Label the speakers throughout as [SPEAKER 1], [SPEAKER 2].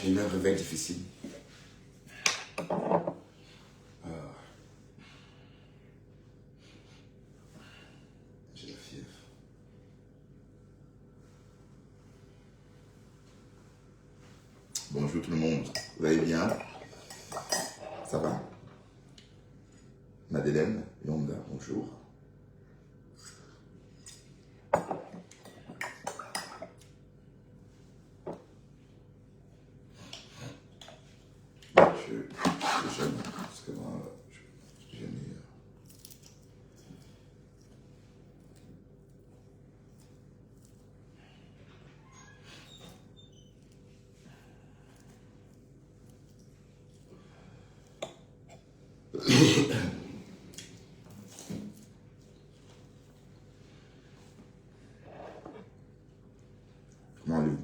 [SPEAKER 1] J'ai eu un réveil difficile. J'ai la fièvre. Bonjour tout le monde. Vous allez bien? Ça va? Madeleine, Yonda, bonjour. Je jeûne, parce que moi, j'ai mis... Comment allez-vous?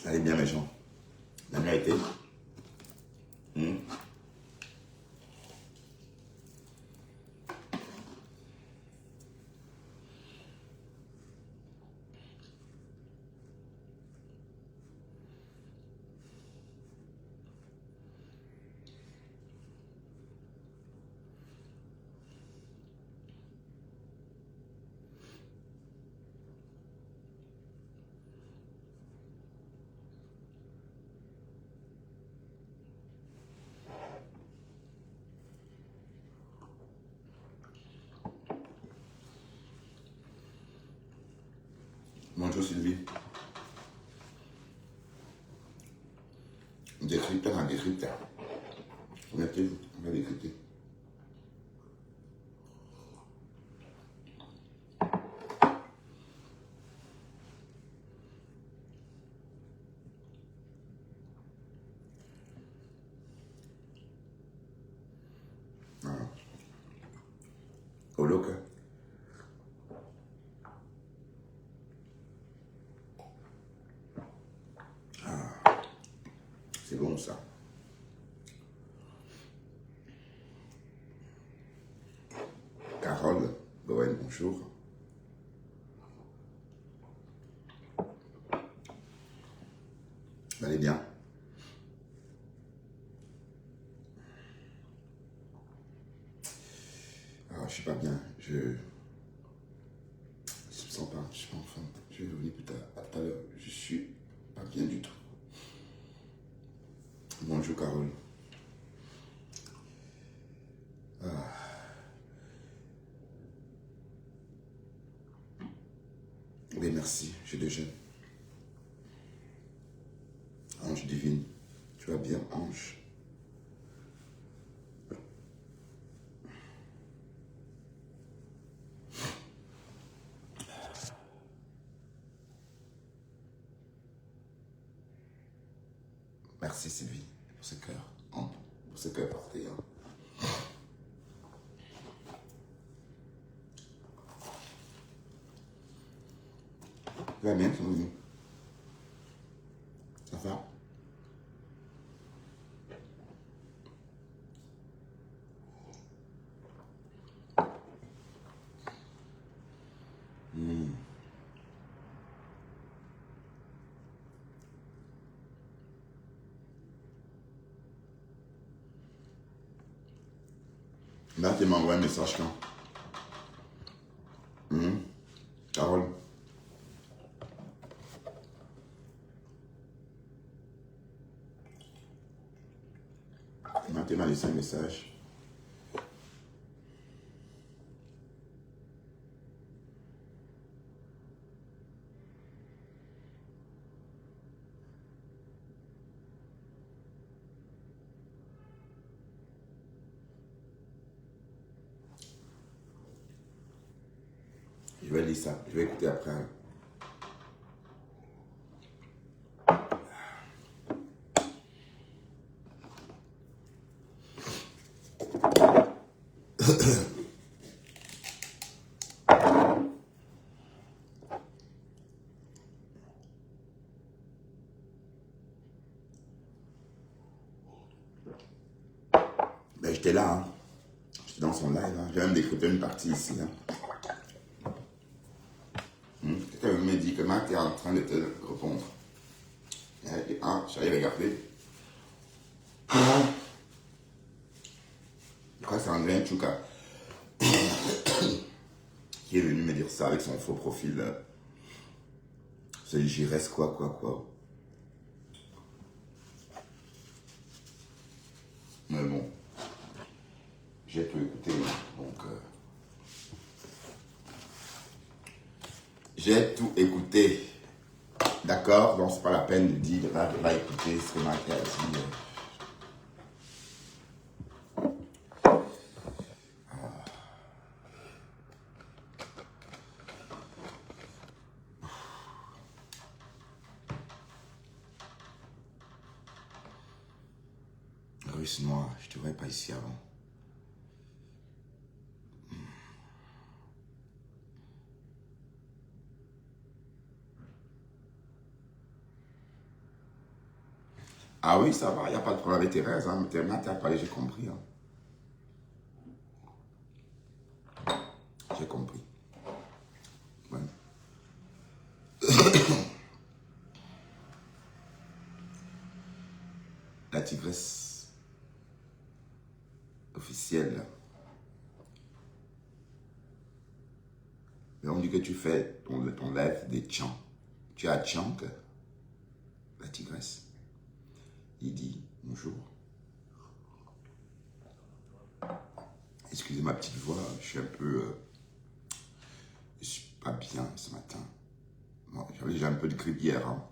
[SPEAKER 1] Allez bien mes gens. La nuit a été. Bonjour Sylvie. Décrypteur, un décrypteur. Mettez-vous, on va décrypter. Voilà. Au loca. C'est bon ça. Carole, Goël, bonjour. Vous allez bien? Alors, je suis pas bien. Je me sens pas. Je suis pas en forme. Je vais revenir plus tard. À tout à l'heure. Je suis pas bien du tout. Bonjour Carole. Oui, merci. Je déjeune. Ange divine. Tu vas bien, Ange? Merci Sylvie pour ce cœur. Pour ce cœur porté. Tu vas bien, Sylvie? Ça va? Là, tu m'envoies un message quand? Carole. Là, tu m'as laissé un message. vais lire ça. Je vais écouter après. Ben, j'étais là, hein. J'étais dans son live, hein. J'ai même décrypté une partie ici. Hein. Quelqu'un me dit que Marc est en train de te répondre. Et, j'allais regarder. Je crois que c'est André Chouka qui est venu me dire ça avec son faux profil. C'est j'y reste quoi. Mais bon, j'ai tout écouté, donc j'ai tout écouté. D'accord, donc c'est pas la peine de dire, va écouter ce que Marc a dit. Russe noire, je te voyais pas ici avant. Ah oui, ça va, il n'y a pas de problème avec Thérèse. Hein. Thérèse, t'as parlé, j'ai compris. Hein. J'ai compris. Ouais. La tigresse officielle. Mais on dit que tu fais ton live des chants. Tu as Chang, la tigresse. Il dit bonjour. Excusez ma petite voix, je suis un peu... je suis pas bien ce matin. Bon, j'avais déjà un peu de grippe hier. Hein.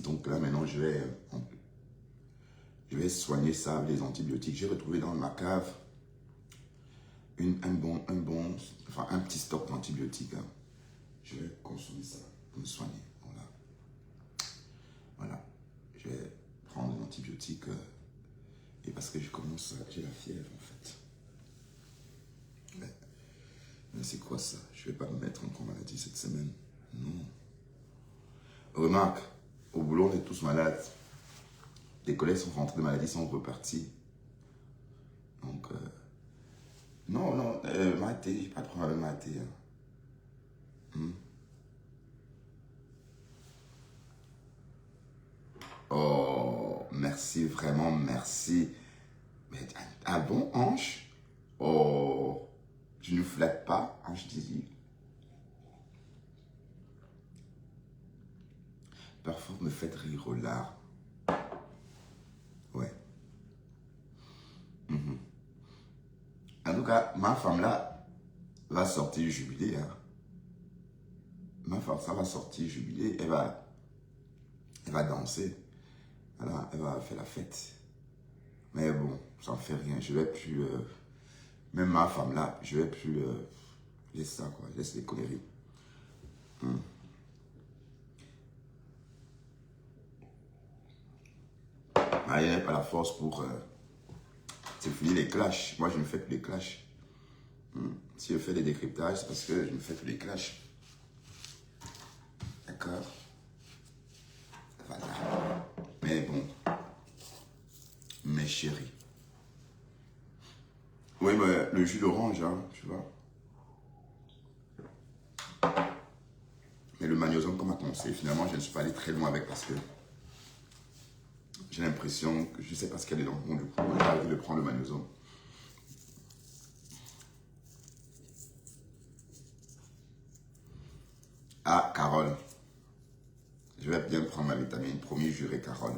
[SPEAKER 1] Donc là, maintenant, je vais soigner ça avec les antibiotiques. J'ai retrouvé dans ma cave un petit stock d'antibiotiques. Hein. Je vais consommer ça pour me soigner. Voilà. Je vais prendre l'antibiotique et parce que j'ai la fièvre en fait. Mais c'est quoi ça? Je vais pas me mettre encore maladie cette semaine. Non. Remarque, au boulot on est tous malades. Les collègues sont rentrés de maladie, sont repartis. Donc, non, maté, j'ai pas de problème avec maté. Hein. Oh, merci, vraiment, merci. Mais, ah bon, Ange? Oh, tu ne flattes pas, Ange Dizzy. Parfois, me faites rire aux larmes. Ouais. En tout cas, ma femme là va sortir jubilée. Hein. Ma femme, ça va sortir jubilée. Elle va danser. Voilà, elle va faire la fête. Mais bon, ça ne fait rien. Je vais plus... même ma femme là, je vais plus... laisse ça quoi, laisse les conneries. Elle n'a pas la force pour... c'est fini les clashs. Moi, je ne fais plus les clashs. Si je fais des décryptages, c'est parce que je ne fais plus les clashs. D'accord? Voilà. Mais bon. Mes chéris. Oui, mais le jus d'orange, hein, tu vois. Mais le magnésium, comme a conseillé, finalement, je ne suis pas allé très loin avec parce que j'ai l'impression que je ne sais pas ce qu'il y a dedans. Bon, du coup, j'ai arrêté de prendre le magnésium. Ah, Carole. Je vais bien prendre ma vitamine. Promis, juré, Carole.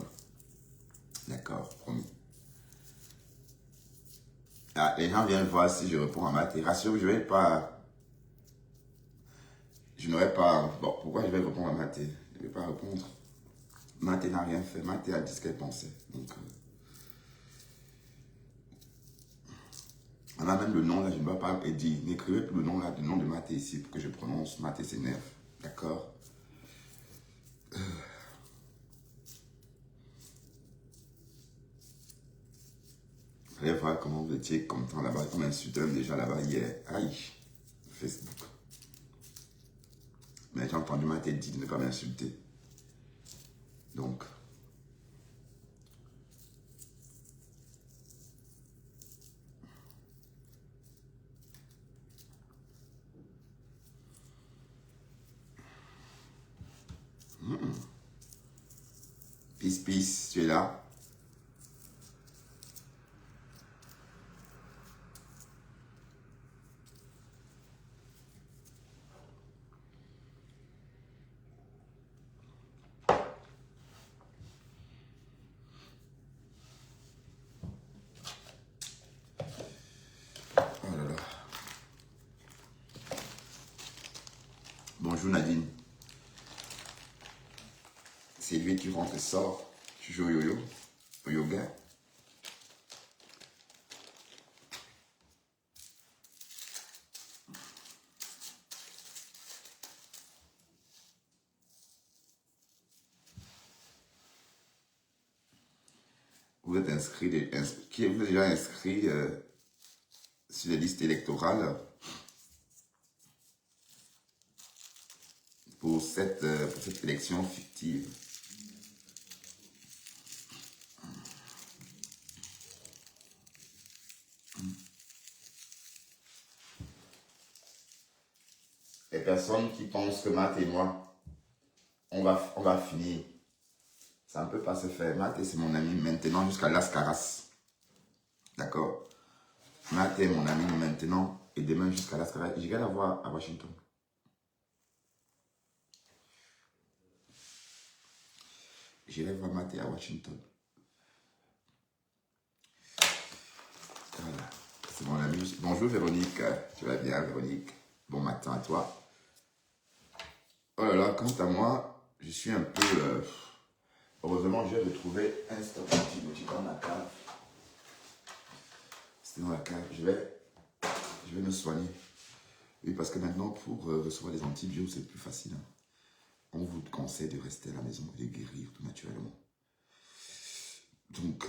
[SPEAKER 1] D'accord, promis. Ah, les gens viennent voir si je réponds à Mathé. Rassure, je vais pas... Je n'aurais pas... Bon, pourquoi je vais répondre à Mathé? Je ne vais pas répondre. Mathé n'a rien fait. Mathé a dit ce qu'elle pensait. Donc, On a même le nom, là, je ne dois pas dire. N'écrivez plus le nom, là, le nom de Maté ici pour que je prononce. Maté s'énerve. D'accord? Allez voir comment vous étiez content là-bas. Comme insulté déjà là-bas hier. Aïe. Facebook. Mais j'ai entendu Maté dire de ne pas m'insulter. Donc. Peace, peace, tu es là? Oh là là. Bonjour Nadine. C'est lui qui rentre et sort. Tu joues au yo-yo, au yoga. Vous êtes qui vous êtes déjà inscrit sur les listes électorales pour cette élection fictive. Les personnes qui pensent que Matt et moi, on va finir. Ça ne peut pas se faire. Matt, c'est mon ami maintenant jusqu'à Las Caras. D'accord? Matt est mon ami maintenant et demain jusqu'à Las Caras. J'irai la voir à Washington. J'irai voir Matt à Washington. Voilà. C'est mon ami. Bonjour Véronique. Tu vas bien Véronique? Bon matin à toi. Oh là là, quant à moi, je suis un peu... heureusement, j'ai retrouvé un stock d'antibiotiques dans ma cave. C'était dans la cave. Je vais me soigner. Oui, parce que maintenant, pour recevoir des antibiotiques, c'est plus facile. Hein. On vous conseille de rester à la maison et de guérir tout naturellement. Donc,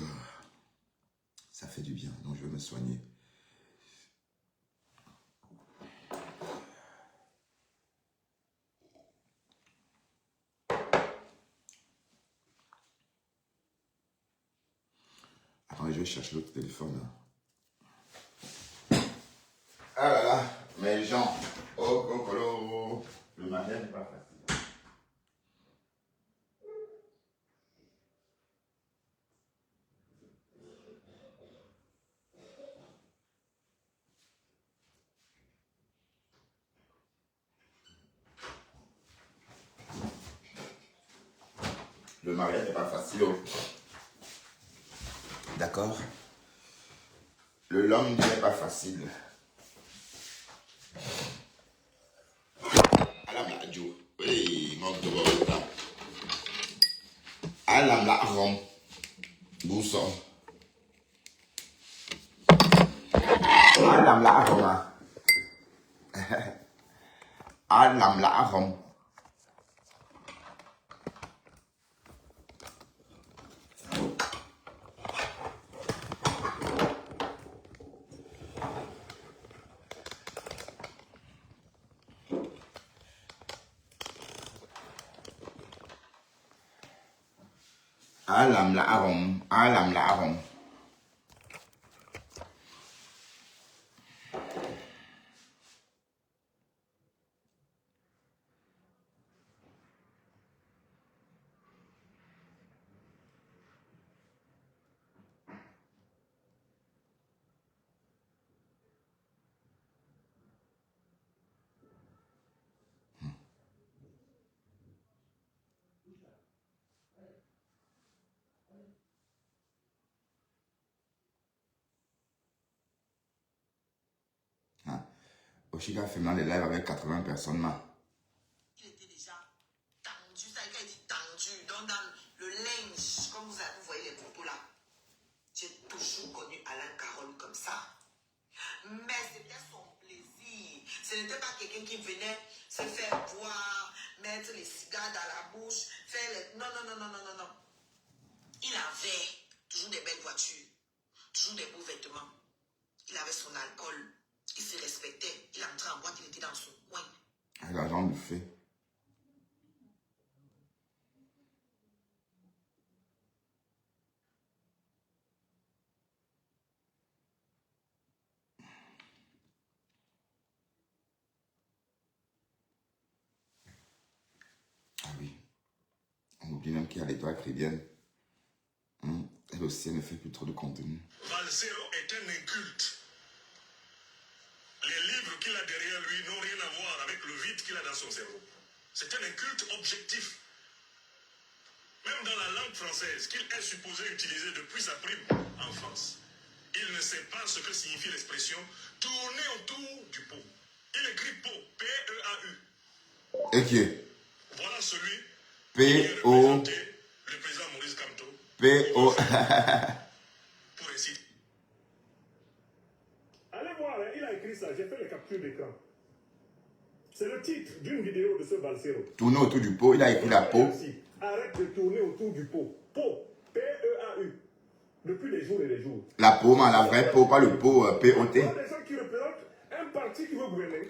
[SPEAKER 1] ça fait du bien. Donc, je vais me soigner. Attendez, je vais chercher l'autre téléphone. Ah là là, mes gens. Oh, cocolo. Le matin n'est pas facile. Le mariage n'est pas facile. D'accord? L'homme n'est pas facile. Alam la jo. Oui, mon de Alam la rom. Bousson. Alam la rom. Alam la rom. Alam la rom. Alam la rom. Oshiga fait mal les lives avec 80 personnes.
[SPEAKER 2] Il était déjà tendu, ça a été tendu. Donc dans le linge, comme vous voyez les propos là, j'ai toujours connu Alain Carole comme ça. mais c'était son plaisir. Ce n'était pas quelqu'un qui venait se faire boire, mettre les cigares dans la bouche, faire les... Non, non, non, non, non, non, non. Il avait toujours des belles voitures, toujours des beaux vêtements. Il avait son alcool, il se respectait, il entrait en boîte, il était dans son coin.
[SPEAKER 1] L'argent du fait. Ah oui. On oublie même qu'il y a l'étoile chrétienne. Elle aussi, elle ne fait plus trop de contenu.
[SPEAKER 3] Valsero est un inculte. Les livres qu'il a derrière lui n'ont rien à voir avec le vide qu'il a dans son cerveau. C'est un inculte objectif. Même dans la langue française, qu'il est supposé utiliser depuis sa prime enfance, il ne sait pas ce que signifie l'expression tourner autour du pot. Il écrit pot, P-E-A-U.
[SPEAKER 1] Et qui est
[SPEAKER 3] Voilà celui
[SPEAKER 1] P-O.
[SPEAKER 3] qui est le président Maurice Kamto.
[SPEAKER 1] P-O.
[SPEAKER 3] Pour ainsi. Allez voir, hein, il a écrit ça, j'ai fait les captures d'écran. C'est le titre d'une vidéo de ce Valsero.
[SPEAKER 1] Tourner autour du pot, il a écrit la peau.
[SPEAKER 3] Arrête de tourner autour du pot. Pot, P-E-A-U. Depuis des jours et des jours.
[SPEAKER 1] La peau, mais la vraie peau, pas le pot P-O-T.
[SPEAKER 3] Il y a des gens qui représentent un parti qui veut gouverner.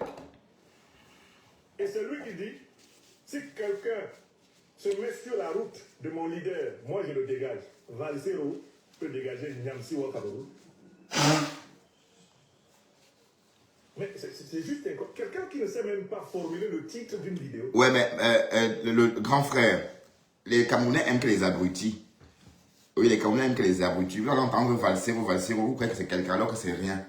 [SPEAKER 3] Et c'est lui qui dit, si quelqu'un se met sur la route de mon leader, moi je le dégage. Valsero peut dégager Nyamsi Ouattara. Mais c'est juste quelqu'un qui ne sait même pas formuler le titre d'une vidéo.
[SPEAKER 1] Ouais, mais le grand frère, les Camerounais aiment que les abrutis. Oui, les Camerounais aiment que les abrutis. Vous allez entendre Valsero, vous croyez que c'est quelqu'un alors que c'est rien.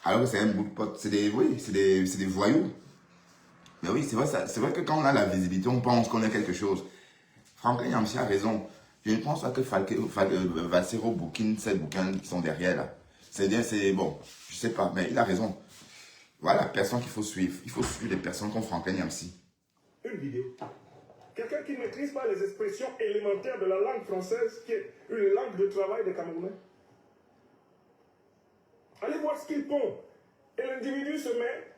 [SPEAKER 1] Alors que c'est un bout de pote. C'est des voyous. Mais oui, c'est vrai que quand on a la visibilité, on pense qu'on est quelque chose. Franklin Nyamsi a raison. Je ne pense pas que Valsero bouquine ces bouquins qui sont derrière là. C'est bien, c'est bon. Je sais pas, mais il a raison. Voilà la personne qu'il faut suivre. Il faut suivre des personnes comme Franklin Nyamsi.
[SPEAKER 3] Une vidéo. Quelqu'un qui ne maîtrise pas les expressions élémentaires de la langue française, qui est une langue de travail des Camerounais. Allez voir ce qu'il pond. Et l'individu se met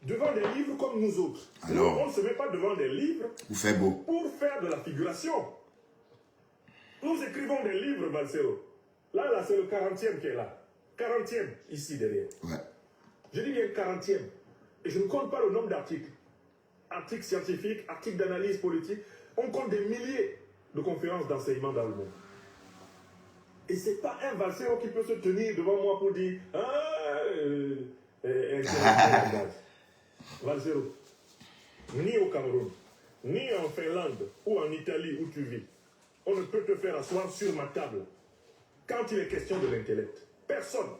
[SPEAKER 3] devant des livres comme nous autres.
[SPEAKER 1] Alors,
[SPEAKER 3] on ne se met pas devant des livres
[SPEAKER 1] vous faites beau.
[SPEAKER 3] pour faire de la figuration. Nous écrivons des livres, Valsero. Là, c'est le 40e qui est là. 40e, ici, derrière.
[SPEAKER 1] Ouais.
[SPEAKER 3] Je dis bien 40e. Et je ne compte pas le nombre d'articles. Articles scientifiques, articles d'analyse politique. On compte des milliers de conférences d'enseignement dans le monde. Et ce n'est pas un Valsero qui peut se tenir devant moi pour dire « Ah, Valsero, ni au Cameroun, ni en Finlande, ou en Italie où tu vis, on ne peut te faire asseoir sur ma table quand il est question de l'intellect. Personne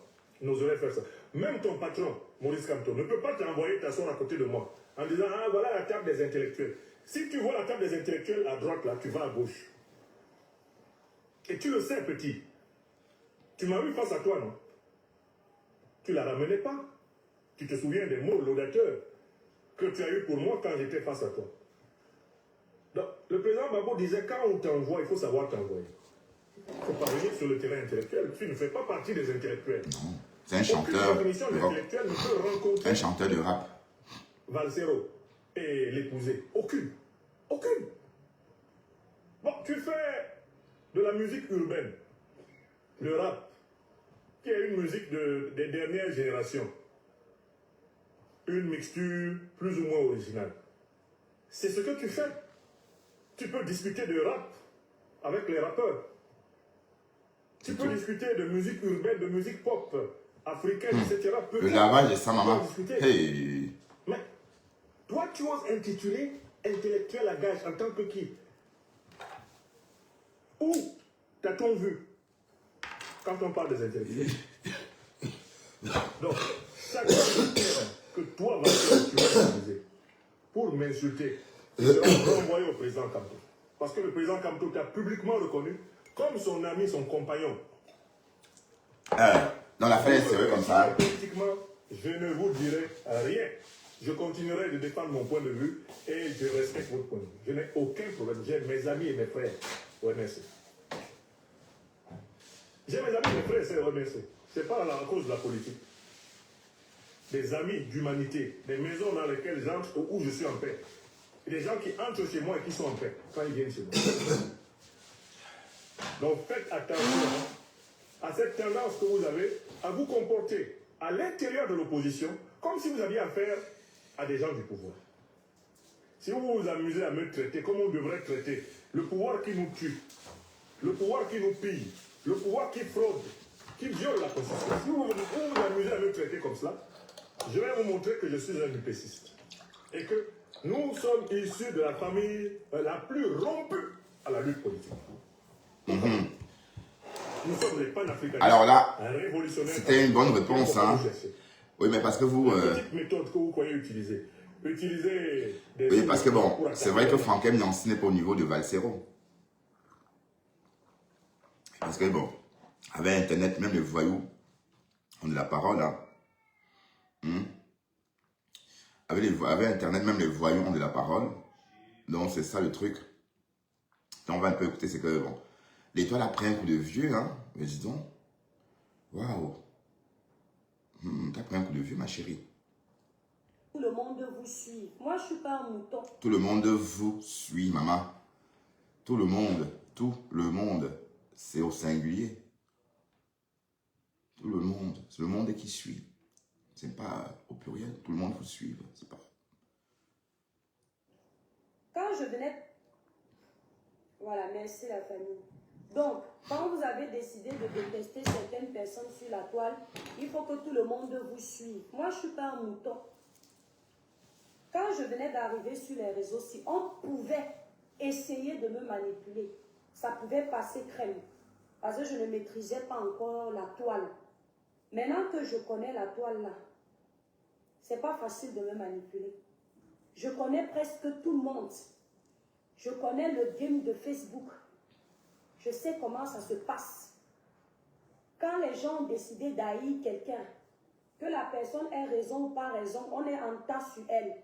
[SPEAKER 3] n'oserait faire ça. Même ton patron, Maurice Kamto, ne peut pas t'envoyer t'asseoir à côté de moi en disant « Ah, voilà la table des intellectuels ». Si tu vois la table des intellectuels à droite, là, tu vas à gauche. Et tu le sais, petit. Tu m'as vu face à toi, non? Tu ne la ramenais pas. Tu te souviens des mots laudateurs que tu as eu pour moi quand j'étais face à toi. Donc, le président Babo disait, quand on t'envoie, il faut savoir t'envoyer. Il ne faut pas venir sur le terrain intellectuel. Tu ne fais pas partie des intellectuels.
[SPEAKER 1] Non, c'est un chanteur de rap.
[SPEAKER 3] Ne peut rencontrer
[SPEAKER 1] Un chanteur de rap.
[SPEAKER 3] Valsero et l'épouser. Aucune. Aucune. Bon, tu fais de la musique urbaine, le rap, qui est une musique des dernières générations. Une mixture plus ou moins originale. C'est ce que tu fais. Tu peux discuter de rap avec les rappeurs. Tu peux discuter de musique urbaine, de musique pop, africaine, etc.
[SPEAKER 1] Le lavage de sa maman. Hey.
[SPEAKER 3] Mais toi, tu oses intituler intellectuel à gage en tant que qui? Où t'as-t-on vu quand on parle des intellectuels? Donc, chaque fois que toi tu vas utiliser pour m'insulter, tu seras renvoyé au président Kamto. Parce que le président Kamto t'a publiquement reconnu comme son ami, son compagnon.
[SPEAKER 1] Dans l'affaire, c'est vrai comme ça.
[SPEAKER 3] Politiquement, je ne vous dirai rien. Je continuerai de défendre mon point de vue et je respecte votre point de vue. Je n'ai aucun problème. J'ai mes amis et mes frères au MSC. J'ai mes amis, mes frères et sœurs remerciés. Ce n'est pas à cause de la politique. Des amis d'humanité, des maisons dans lesquelles j'entre où je suis en paix. Et des gens qui entrent chez moi et qui sont en paix quand ils viennent chez moi. Donc faites attention à cette tendance que vous avez à vous comporter à l'intérieur de l'opposition comme si vous aviez affaire à des gens du pouvoir. Si vous vous amusez à me traiter comme on devrait traiter le pouvoir qui nous tue, le pouvoir qui nous pille, le pouvoir qui fraude, qui viole la Constitution, si vous vous amusez à me traiter comme cela, je vais vous montrer que je suis un UPCiste. Et que nous sommes issus de la famille la plus rompue à la lutte politique. Nous sommes les panafricanistes.
[SPEAKER 1] Alors là,
[SPEAKER 3] révolutionnaires.
[SPEAKER 1] c'était une bonne réponse. Hein. Oui, mais parce que vous...
[SPEAKER 3] Une petite méthode que vous croyez utiliser. Utiliser des...
[SPEAKER 1] Oui, parce que bon, c'est vrai que Frankem Nancy n'est pas au niveau de Valsero. Parce que bon, avec Internet, même les voyous ont de la parole. Hein. Avec Internet, même les voyous ont de la parole. Donc, c'est ça le truc. Donc, on va un peu écouter, c'est que bon, l'étoile a pris un coup de vieux, hein. Mais dis donc, waouh. T'as pris un coup de vieux, ma chérie.
[SPEAKER 4] Tout le monde vous suit. Moi, je ne suis pas un mouton.
[SPEAKER 1] Tout le monde vous suit, maman. Tout le monde, c'est au singulier. Tout le monde, c'est le monde qui suit. C'est pas au pluriel, tout le monde vous suit. C'est pas...
[SPEAKER 4] Quand je venais... Voilà, merci la famille. Donc, quand vous avez décidé de détester certaines personnes sur la toile, il faut que tout le monde vous suive. Moi, je ne suis pas un mouton. Quand je venais d'arriver sur les réseaux, si on pouvait essayer de me manipuler, ça pouvait passer crème. Parce que je ne maîtrisais pas encore la toile. Maintenant que je connais la toile là, c'est pas facile de me manipuler. Je connais presque tout le monde. Je connais le game de Facebook. Je sais comment ça se passe. Quand les gens ont décidé d'haïr quelqu'un, que la personne ait raison ou pas raison, on est en tas sur elle.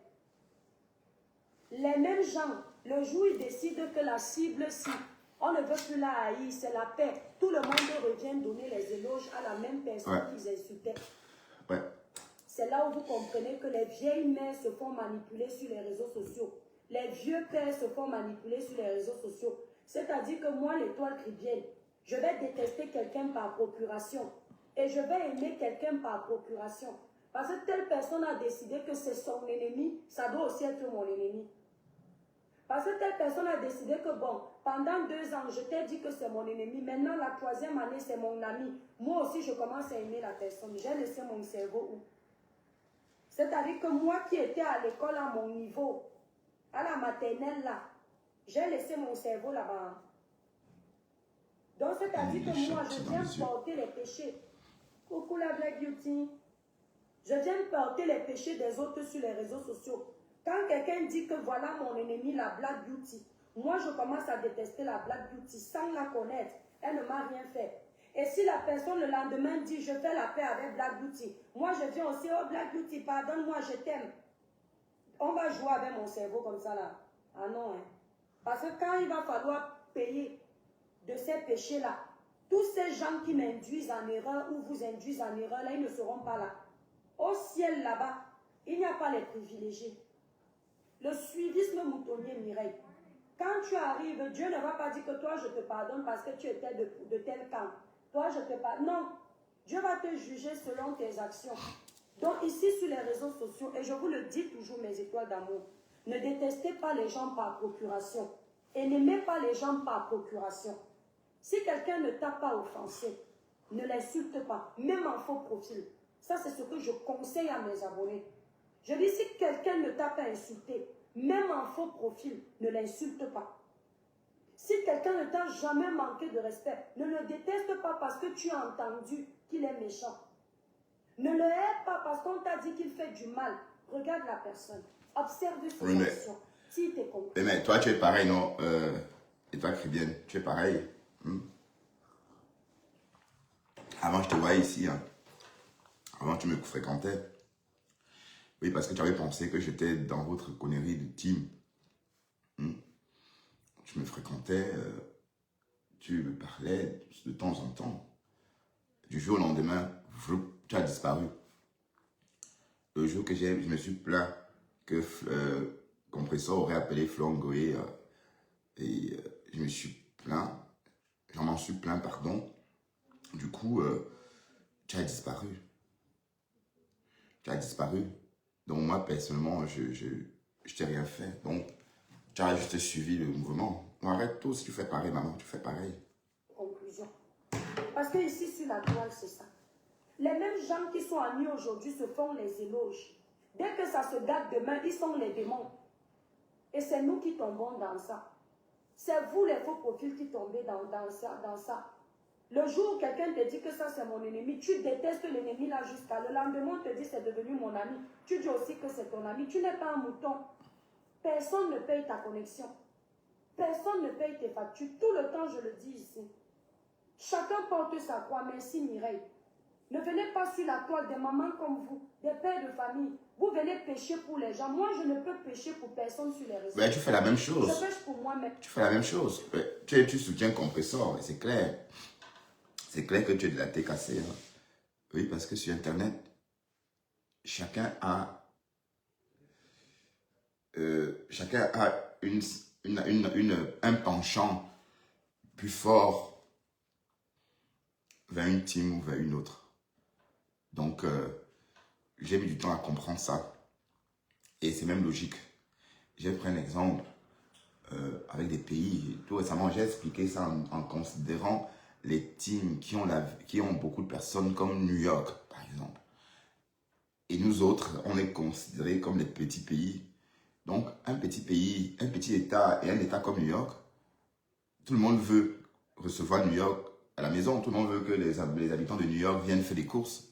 [SPEAKER 4] Les mêmes gens, le jour où ils décident que la cible, si on ne veut plus la haïr, c'est la paix, tout le monde revient donner les éloges à la même personne qu'ils insultaient.
[SPEAKER 1] Ouais.
[SPEAKER 4] C'est là où vous comprenez que les vieilles mères se font manipuler sur les réseaux sociaux. Les vieux pères se font manipuler sur les réseaux sociaux. C'est-à-dire que moi, l'étoile chrétienne, je vais détester quelqu'un par procuration. Et je vais aimer quelqu'un par procuration. Parce que telle personne a décidé que c'est son ennemi, ça doit aussi être mon ennemi. Parce que telle personne a décidé que bon, pendant 2 ans, je t'ai dit que c'est mon ennemi. Maintenant, la 3e année, c'est mon ami. Moi aussi, je commence à aimer la personne. J'ai laissé mon cerveau où? C'est-à-dire que moi qui étais à l'école à mon niveau, à la maternelle là, j'ai laissé mon cerveau là-bas. Donc, c'est-à-dire que moi, je viens porter les péchés. Coucou la Black Beauty. Je viens porter les péchés des autres sur les réseaux sociaux. Quand quelqu'un dit que voilà mon ennemi, la Black Beauty, moi, je commence à détester la Black Beauty sans la connaître. Elle ne m'a rien fait. Et si la personne le lendemain dit je fais la paix avec Black Beauty, moi, je viens aussi, oh Black Beauty, pardonne-moi, je t'aime. On va jouer avec mon cerveau comme ça là. Ah non, hein. Parce que quand il va falloir payer de ces péchés-là, tous ces gens qui m'induisent en erreur ou vous induisent en erreur, là, ils ne seront pas là. Au ciel là-bas, il n'y a pas les privilégiés. Le suivisme moutonnier, Mireille. Quand tu arrives, Dieu ne va pas dire que toi, je te pardonne parce que tu étais de tel camp. Toi, je te pardonne. Non. Dieu va te juger selon tes actions. Donc ici, sur les réseaux sociaux, et je vous le dis toujours, mes étoiles d'amour, ne détestez pas les gens par procuration. Et n'aimez pas les gens par procuration. Si quelqu'un ne t'a pas offensé, ne l'insulte pas, même en faux profil. Ça, c'est ce que je conseille à mes abonnés. Je dis, si quelqu'un ne t'a pas insulté, même en faux profil, ne l'insulte pas. Si quelqu'un ne t'a jamais manqué de respect, ne le déteste pas parce que tu as entendu qu'il est méchant. Ne le hais pas parce qu'on t'a dit qu'il fait du mal. Regarde la personne. Observe ses actions. Si tu es compris.
[SPEAKER 1] Oui, mais toi, tu es pareil, non? Et toi, Chrétienne, tu es pareil. Avant, je te voyais ici. Hein. Avant, tu me fréquentais. Oui, parce que tu avais pensé que j'étais dans votre connerie de team. Tu me fréquentais, tu me parlais de temps en temps. jour au lendemain, tu as disparu. Le jour que je me suis plaint que Compressor aurait appelé Flongoé et je me suis plaint, j'en m'en suis plaint, pardon. Du coup, tu as disparu. Tu as disparu. Donc moi, personnellement, je t'ai rien fait. Donc, tu as juste suivi le mouvement. On arrête tout, si tu fais pareil, maman, tu fais pareil.
[SPEAKER 4] Conclusion. Parce que ici, sur la toile, c'est ça. Les mêmes gens qui sont amis aujourd'hui se font les éloges. Dès que ça se gâte demain, ils sont les démons. Et c'est nous qui tombons dans ça. C'est vous les faux profils qui tombez dans ça. Le jour où quelqu'un te dit que ça c'est mon ennemi, tu détestes l'ennemi là jusqu'à le lendemain, on te dit c'est devenu mon ami. Tu dis aussi que c'est ton ami. Tu n'es pas un mouton. Personne ne paye ta connexion. Personne ne paye tes factures. Tout le temps, je le dis ici. Chacun porte sa croix. Merci Mireille. Ne venez pas sur la toile des mamans comme vous, des pères de famille. Vous venez pécher pour les gens. Moi, je ne peux pécher pour personne sur les réseaux.
[SPEAKER 1] Mais tu fais la même chose.
[SPEAKER 4] Je pêche pour moi-même.
[SPEAKER 1] Tu fais la même chose. Tu soutiens Compressor, c'est clair. C'est clair que tu es de la tête cassée. Hein. Oui, parce que sur Internet, chacun a un penchant plus fort vers une team ou vers une autre. Donc, j'ai mis du temps à comprendre ça. Et c'est même logique. Je vais prendre un exemple avec des pays. Tout récemment, j'ai expliqué ça en considérant les teams qui ont beaucoup de personnes comme New York, par exemple. Et nous autres, on est considérés comme des petits pays. Donc, un petit pays, un petit État et un État comme New York, tout le monde veut recevoir New York à la maison. Tout le monde veut que les habitants de New York viennent faire des courses.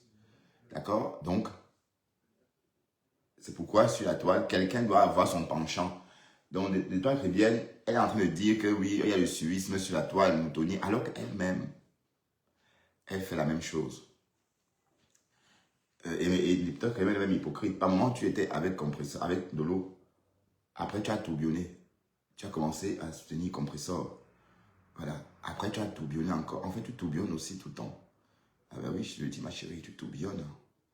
[SPEAKER 1] D'accord? Donc, c'est pourquoi sur la toile, quelqu'un doit avoir son penchant. Donc, l'étoile chrétienne, elle est en train de dire que oui, il y a le suivisme sur la toile moutonnier, alors qu'elle-même, elle fait la même chose. Et l'étoile chrétienne est même hypocrite. Par moment, tu étais avec Compressor, avec Dolo. Après, tu as tourbillonné. Tu as commencé à soutenir Compressor. Voilà. Après, tu as tourbillonné encore. En fait, tu tourbillonnes aussi tout le temps. Ah ben oui, je te le dis, ma chérie, tu tourbillonnes.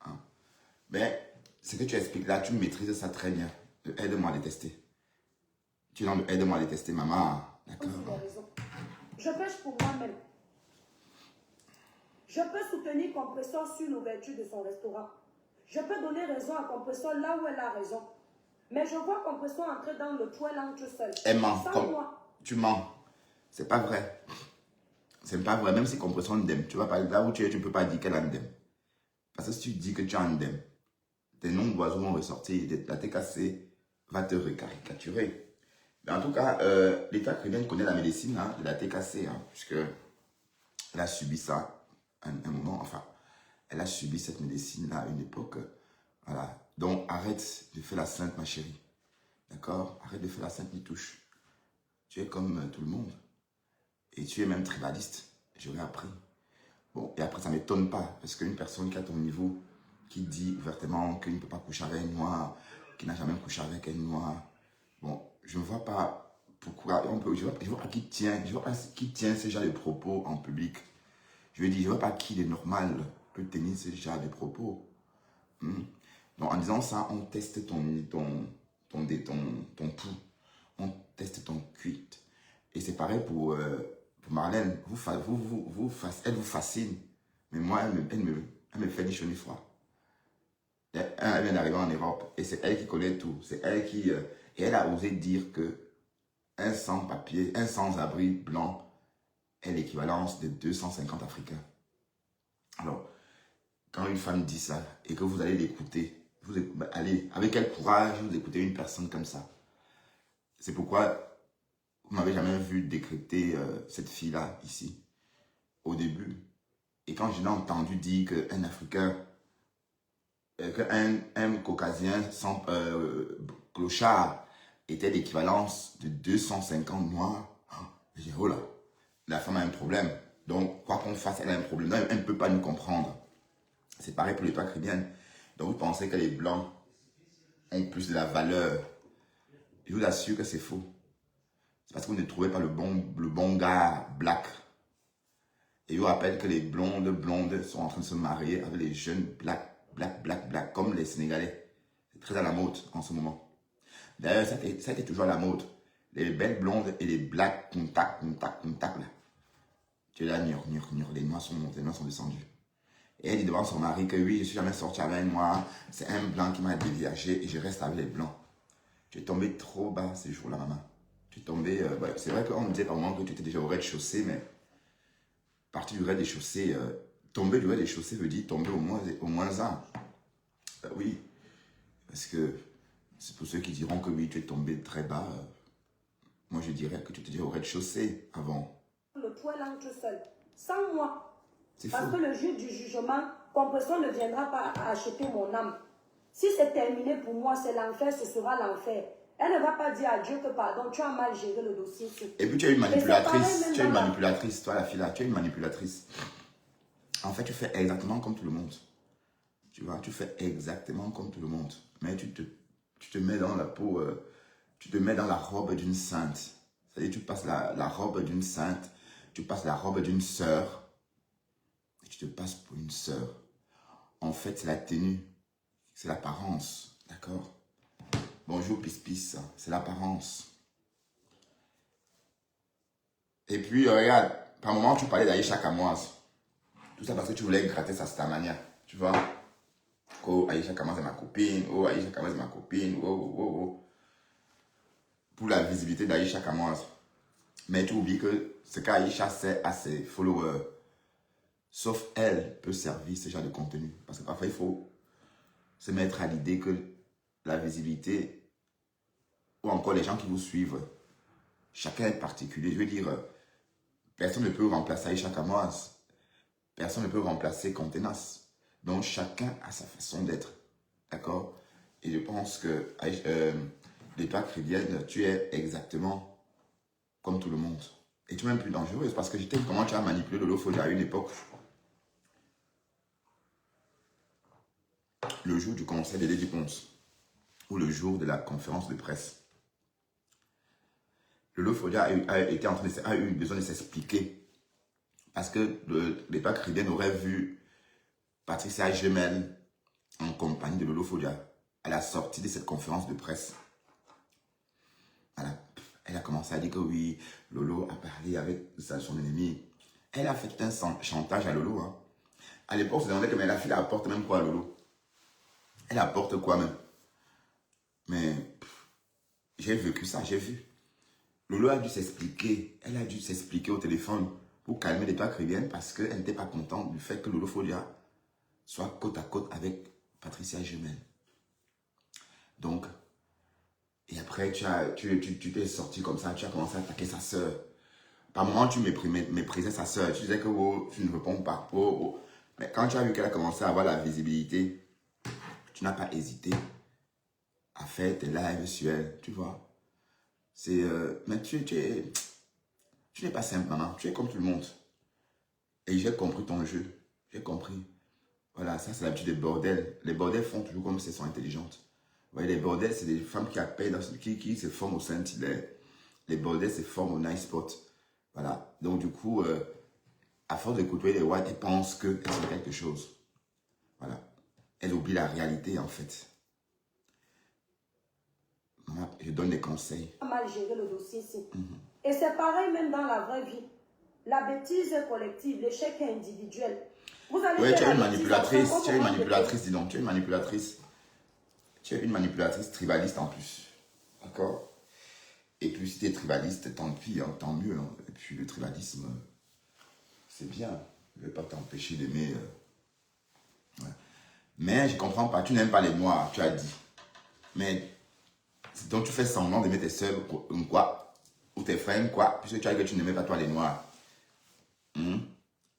[SPEAKER 1] Hein. Mais ce que tu expliques là, tu maîtrises ça très bien. Aide-moi à détester. Tu es aide-moi à détester, maman. D'accord.
[SPEAKER 4] Je pêche pour moi-même. Je peux soutenir Compressor sur l'ouverture de son restaurant. Je peux donner raison à Compressor là où elle a raison. Mais je vois Compressor entrer dans le trou, elle entre seule.
[SPEAKER 1] Elle ment.
[SPEAKER 4] Moi.
[SPEAKER 1] Tu mens. C'est pas vrai. C'est pas vrai. Même si Compressor ndem, tu vas pas là où tu es, tu ne peux pas dire qu'elle a ndem. Parce que si tu dis que tu as ndem, tes noms d'oiseaux vont ressortir, la TKC va te recaricaturer. Mais en tout cas, l'État chrétien connaît la médecine hein, de la TKC, hein, puisque elle a subi ça un moment, enfin, elle a subi cette médecine-là à une époque. Voilà. Donc, arrête de faire la sainte, ma chérie. D'accord? Arrête de faire la sainte Nitouche. Tu es comme tout le monde. Et tu es même tribaliste. J'aurais appris. Bon, et après, ça ne m'étonne pas, parce qu'une personne qui a ton niveau, qui dit ouvertement qu'il ne peut pas coucher avec un noir, qui n'a jamais couché avec un noir, bon, je ne vois pas pourquoi, je ne vois pas qui tient ce genre de propos en public. Je veux dire, je ne vois pas qui de normal peut tenir ce genre de propos. Donc, en disant ça, on teste ton pouls, on teste ton cuite. Et c'est pareil pour Marlène, elle vous fascine, mais moi, elle me fait ni chaud ni froid. Elle vient d'arriver en Europe et c'est elle qui connaît tout. C'est elle qui... et elle a osé dire que un sans-papier, un sans-abri blanc est l'équivalence de 250 Africains. Alors, quand une femme dit ça et que vous allez l'écouter, allez, avec quel courage vous écoutez une personne comme ça? C'est pourquoi vous m'avez jamais vu décrypter cette fille-là ici, au début. Et quand je l'ai entendu dire qu'un Africain, qu'un Caucasien sans clochard était l'équivalence de 250 noirs, j'ai dit, oh là, la femme a un problème. Donc, quoi qu'on fasse, elle a un problème. Non, elle ne peut pas nous comprendre. C'est pareil pour les États chrétiens. Donc, vous pensez que les Blancs ont plus de la valeur. Je vous assure que c'est faux. C'est parce que vous ne trouvez pas le bon gars black. Et je vous rappelle que les blondes sont en train de se marier avec les jeunes black, comme les Sénégalais. C'est très à la mode en ce moment. D'ailleurs, ça a été toujours à la mode. Les belles blondes et les blacks contact là. Tu es là, les noirs sont montés, les noirs sont descendus. Et elle dit devant son mari que oui, je suis jamais sorti avec un noir, c'est un blanc qui m'a déviagé et je reste avec les blancs. Tu es tombé trop bas ces jours-là, maman. Tu es tombé, c'est vrai qu'on me disait par moment que tu étais déjà au rez-de-chaussée, mais partir du rez-de-chaussée, tomber du rez-de-chaussée veut dire tomber au moins un. Oui, parce que c'est pour ceux qui diront que oui, tu es tombé très bas. Moi, je dirais que tu étais déjà au rez-de-chaussée avant.
[SPEAKER 4] Le toit là tout seul, sans moi.
[SPEAKER 1] C'est
[SPEAKER 4] Parce
[SPEAKER 1] fou.
[SPEAKER 4] que le jour du jugement, compression ne viendra pas acheter mon âme. Si c'est terminé pour moi, c'est l'enfer, ce sera l'enfer. Elle ne va pas dire à Dieu que pardon, tu as mal géré le dossier.
[SPEAKER 1] Et puis tu es une manipulatrice. Tu es une manipulatrice, toi la fille là, tu es une manipulatrice. En fait, tu fais exactement comme tout le monde. Tu vois, tu fais exactement comme tout le monde. Mais tu te mets dans la peau, tu te mets dans la robe d'une sainte. C'est-à-dire, tu passes la robe d'une sainte, tu passes la robe d'une sœur, et tu te passes pour une sœur. En fait, c'est la tenue, c'est l'apparence, d'accord? Bonjour, pis, c'est l'apparence. Et puis, regarde, par moment, tu parlais d'Aïcha Kamoise. Tout ça parce que tu voulais gratter sa stamania, tu vois? Oh, Aïcha Kamoise est ma copine, oh, Aïcha Kamoise est ma copine, oh. Pour la visibilité d'Aïcha Kamoise. Mais tu oublies que ce qu'Aïcha sait à ses followers, sauf elle peut servir ce genre de contenu. Parce que parfois, il faut se mettre à l'idée que la visibilité, ou encore les gens qui vous suivent, chacun est particulier. Je veux dire, personne ne peut remplacer Aïcha Kamoise. Personne ne peut remplacer Contenas. Donc, chacun a sa façon d'être. D'accord? Et je pense que l'étoile chrétienne, tu es exactement comme tout le monde. Et tu es même plus dangereuse parce que je t'aime comment tu as manipulé Lolo Fodia à une époque. Le jour du conseil de Lady Ponce ou le jour de la conférence de presse. Lolo Fodia a eu besoin de s'expliquer parce que l'époque chrétienne aurait vu Patricia Gemel en compagnie de Lolo Fodia à la sortie de cette conférence de presse. Voilà. Elle a commencé à dire que oui, Lolo a parlé avec son ennemi. Elle a fait un chantage à Lolo. Hein. À l'époque, on se demandait que mais la fille apporte même quoi à Lolo. Elle apporte quoi même. Mais j'ai vécu ça, j'ai vu. Lolo a dû s'expliquer. Elle a dû s'expliquer au téléphone pour calmer les toits chrétiennes parce qu'elle n'était pas contente du fait que Lolo Fodia soit côte à côte avec Patricia Gemel. Donc, et après, tu t'es sorti comme ça, tu as commencé à attaquer sa sœur. Par moments, tu méprisais sa sœur. Tu disais que oh, tu ne réponds pas. Oh. Mais quand tu as vu qu'elle a commencé à avoir la visibilité, tu n'as pas hésité à faire tes lives sur elle, tu vois. Mais tu n'es pas simple, maman. Tu es comme tout le monde. Et j'ai compris ton jeu. J'ai compris. Voilà, ça c'est l'habitude des bordels. Les bordels font toujours comme si elles sont intelligentes. Vous voyez, les bordels, c'est des femmes qui appellent, qui se forment au Saint-Hilaire. Les bordels se forment au Nice Spot. Voilà. Donc, du coup, à force de côtoyer les whites, elles pensent qu'elles sont quelque chose. Voilà. Elles oublient la réalité, en fait. Moi, je donne des conseils.
[SPEAKER 4] Mal gérer le dossier ici. Et c'est pareil même dans la vraie vie. La bêtise est collective, l'échec est individuel. Vous allez
[SPEAKER 1] Oui, tu es
[SPEAKER 4] faire
[SPEAKER 1] une
[SPEAKER 4] la bêtise
[SPEAKER 1] manipulatrice.
[SPEAKER 4] ensemble,
[SPEAKER 1] Tu es une
[SPEAKER 4] comment
[SPEAKER 1] manipulatrice, dis donc. Tu es une manipulatrice. Tu es une manipulatrice tribaliste en plus. D'accord? Et puis si tu es tribaliste, tant pis, hein, tant mieux. Hein. Et puis le tribalisme, c'est bien. Je ne vais pas t'empêcher d'aimer. Ouais. Mais je ne comprends pas. Tu n'aimes pas les noirs, tu as dit. Mais donc tu fais semblant d'aimer tes soeurs quoi? Ou tes frères quoi? Puisque tu as dit que tu n'aimais pas toi les noirs.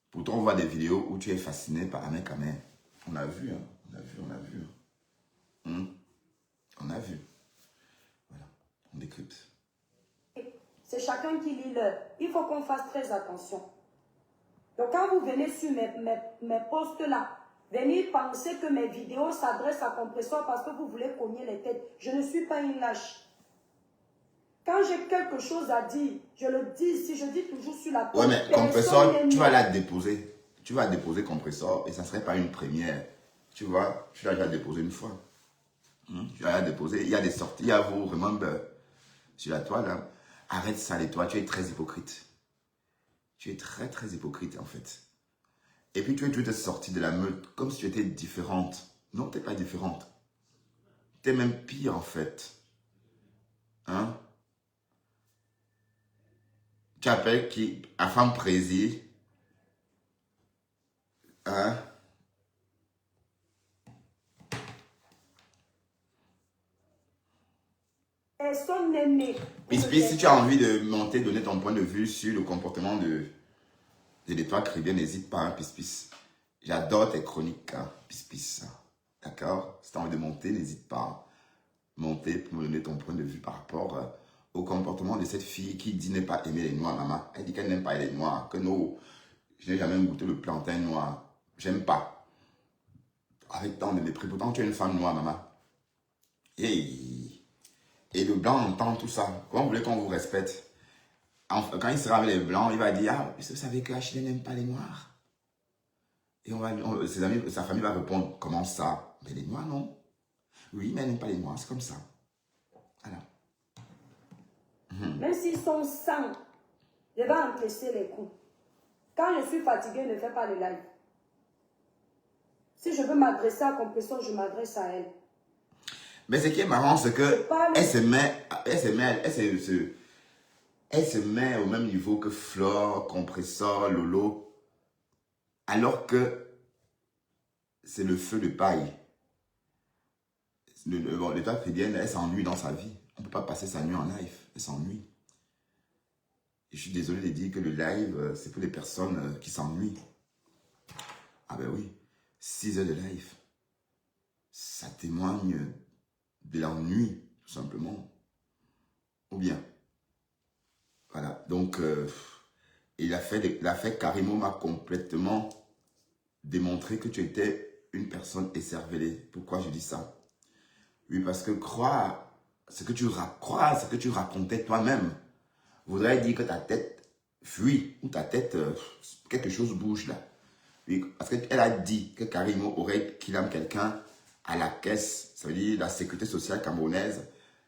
[SPEAKER 1] Pourtant on voit des vidéos où tu es fasciné par un mec à main. On a vu, hein. On a vu. On a vu. Voilà. On décrypte.
[SPEAKER 4] C'est chacun qui lit l'heure. Il faut qu'on fasse très attention. Donc quand vous venez sur mes posts là, venez penser que mes vidéos s'adressent à Compressor parce que vous voulez cogner les têtes. Je ne suis pas une lâche. Quand j'ai quelque chose à dire, je le dis. Si je dis toujours sur la porte,
[SPEAKER 1] Ouais, mais compresseur, tu vas la déposer. Tu vas déposer compresseur et ça ne serait pas une première. Tu vois, tu l'as déjà déposé une fois. Tu l'as déjà déposé. Il y a des sorties. Il y a vous, remember, sur la toile. Hein. Arrête ça, les toiles. Tu es très hypocrite. Tu es très, très hypocrite, en fait. Et puis, tu es sortie de la meute comme si tu étais différente. Non, tu n'es pas différente. Tu es même pire, en fait. Hein? Tu appelles qui? La femme prési. Hein?
[SPEAKER 4] Elles sont nées.
[SPEAKER 1] Puis, si tu as envie de monter, donner ton point de vue sur le comportement de l'étoile caribéenne, n'hésite pas, hein, Pis. J'adore tes chroniques, hein, Pis. D'accord? Si tu as envie de monter, n'hésite pas. Monter pour me donner ton point de vue par rapport au comportement de cette fille qui dit ne pas aimer les noirs, maman. Elle dit qu'elle n'aime pas les noirs, que non, je n'ai jamais goûté le plantain noir. J'aime pas. Avec tant de mépris. Pourtant, tu es une femme noire, maman. Et le blanc entend tout ça. Comment vous voulez qu'on vous respecte? Enfin, quand il sera avec les blancs, il va dire, ah, vous savez que Achille n'aime pas les noirs. Et ses amis, sa famille va répondre, comment ça? Mais les noirs, non. Oui, mais elle n'aime pas les noirs, c'est comme ça. Voilà.
[SPEAKER 4] Même s'ils sont 100, je vais encaisser les coups. Quand je suis fatiguée, je ne fais pas le live. Si je veux m'adresser à Compresseur, je m'adresse à elle.
[SPEAKER 1] Mais ce qui est marrant, c'est que elle se met au même niveau que Flore, Compresseur, Lolo, alors que c'est le feu de paille. L'étoile caribéenne, elle s'ennuie dans sa vie. On ne peut pas passer sa nuit en live. Elle s'ennuie. Et je suis désolé de dire que le live, c'est pour les personnes qui s'ennuient. Ah ben oui, 6 heures de live. Ça témoigne de l'ennui, tout simplement. Ou bien. Voilà. Donc, l'affaire Karimo m'a complètement démontré que tu étais une personne écervelée. Pourquoi je dis ça? Oui, parce que croire ce que tu racontais toi-même voudrait dire que ta tête fuit ou ta tête, quelque chose bouge là. Oui, parce qu'elle a dit que Karimo aurait kidnappé quelqu'un à la caisse, ça veut dire la sécurité sociale camerounaise,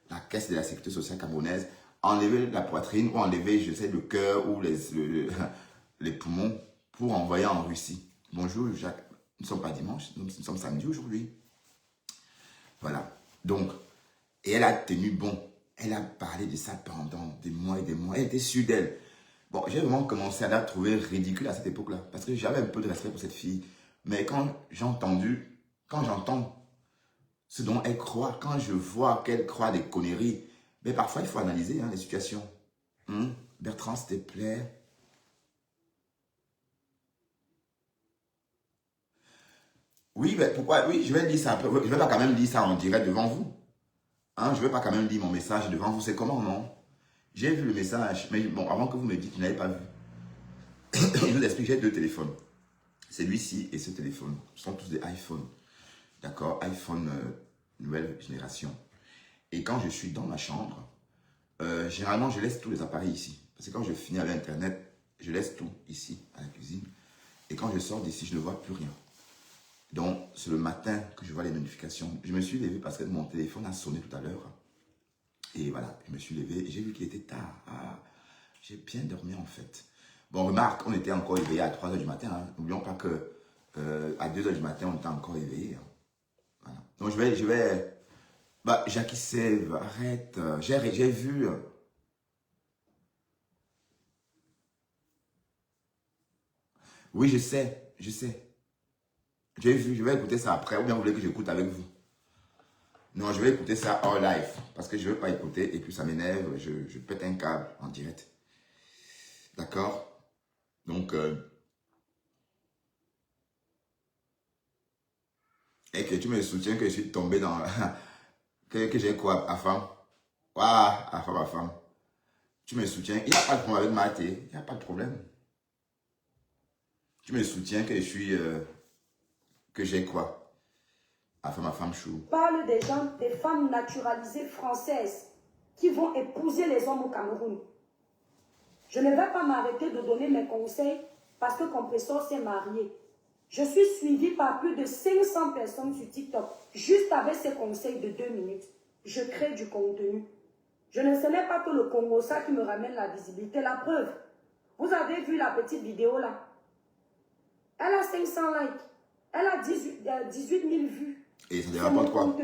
[SPEAKER 1] la caisse de la sécurité sociale camerounaise, enlever la poitrine ou enlever, je sais, le cœur ou les poumons pour envoyer en Russie. Bonjour Jacques, nous ne sommes pas dimanche, nous sommes samedi aujourd'hui. Voilà. Donc, et elle a tenu bon. Elle a parlé de ça pendant des mois et des mois. Elle était sûre d'elle. Bon, j'ai vraiment commencé à la trouver ridicule à cette époque-là. Parce que j'avais un peu de respect pour cette fille. Mais quand j'entends ce dont elle croit, quand je vois qu'elle croit des conneries, mais parfois il faut analyser les situations. Bertrand, s'il te plaît. Oui, mais pourquoi? Oui, je vais lire ça. Je ne vais pas quand même lire ça en direct devant vous. Je ne vais pas quand même lire mon message devant vous. C'est comment, non? J'ai vu le message. Mais bon, avant que vous me dites que vous n'avez pas vu. Je vous explique, j'ai 2 téléphones. Celui-ci et ce téléphone. Ce sont tous des iPhones. D'accord? iPhone nouvelle génération. Et quand je suis dans ma chambre, généralement, je laisse tous les appareils ici. Parce que quand je finis avec Internet, je laisse tout ici, à la cuisine. Et quand je sors d'ici, je ne vois plus rien. Donc, c'est le matin que je vois les notifications. Je me suis levé parce que mon téléphone a sonné tout à l'heure. Et voilà, je me suis levé et j'ai vu qu'il était tard. J'ai bien dormi en fait. Bon, remarque, on était encore éveillé à 3 h du matin. N'oublions pas que à 2 h du matin, on était encore éveillé. Voilà. Donc, je vais... Bah, Jackie Sève, arrête. J'ai vu... Oui, je sais. J'ai vu, je vais écouter ça après, ou bien vous voulez que j'écoute avec vous? Non, je vais écouter ça en live, parce que je ne veux pas écouter, et puis ça m'énerve, je pète un câble en direct. D'accord? Donc, et que tu me soutiens que je suis tombé dans... que j'ai quoi, à femme? À femme. Tu me soutiens, il n'y a pas de problème avec Maté, il n'y a pas de problème. Tu me soutiens que je suis... que j'ai quoi? À femme chou.
[SPEAKER 4] Parle des gens, des femmes naturalisées françaises. qui vont épouser les hommes au Cameroun. Je ne vais pas m'arrêter de donner mes conseils parce que Compressor s'est marié. Je suis suivie par plus de 500 personnes sur TikTok, juste avec ces conseils de 2 minutes. Je crée du contenu. Ce n'est pas que le Congo, ça qui me ramène la visibilité. La preuve, vous avez vu la petite vidéo là. Elle a 500 likes. Elle a 18 000 vues.
[SPEAKER 1] Et ça ne rapporte quoi?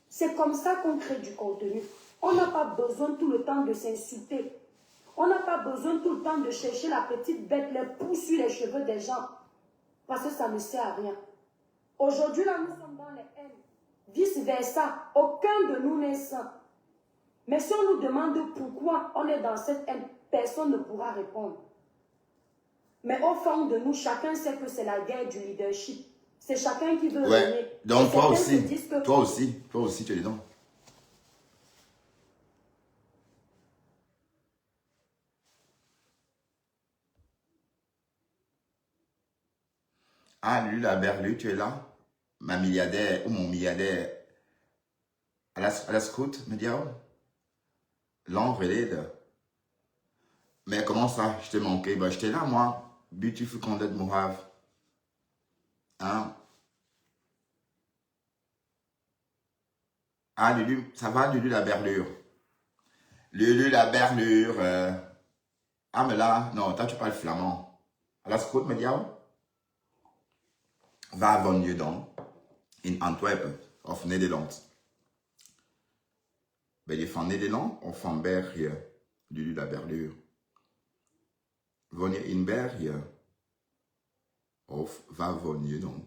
[SPEAKER 4] C'est comme ça qu'on crée du contenu. On n'a pas besoin tout le temps de s'insulter. On n'a pas besoin tout le temps de chercher la petite bête, les pouces sur les cheveux des gens. Parce que ça ne sert à rien. Aujourd'hui, là, nous sommes dans les haines. Vice versa, aucun de nous n'est sain. Mais si on nous demande pourquoi on est dans cette haine, personne ne pourra répondre. Mais au fond de nous, chacun sait que c'est la guerre du leadership. C'est chacun qui veut régner.
[SPEAKER 1] Donc toi aussi, tu es dedans. Ah, lui, la Berlu, tu es là? Ma milliardaire ou mon milliardaire à la scout, me dit, oh, l'ombre et l'aide. Mais comment ça, je t'ai manqué? Ben, j'étais là, moi. Beautiful Content Mohave. Hein? Ah, Lulu, ça va, Lulu la berlure? Lulu la berlure. Ah, mais là, non, toi, tu parles flamand. À la scout, me dit, oh, va van Jedam in Antwerpen, of Nederland. Ben je van Nederland of van België, Lulu la berlure? Woon je in België? Of waar woon je dan?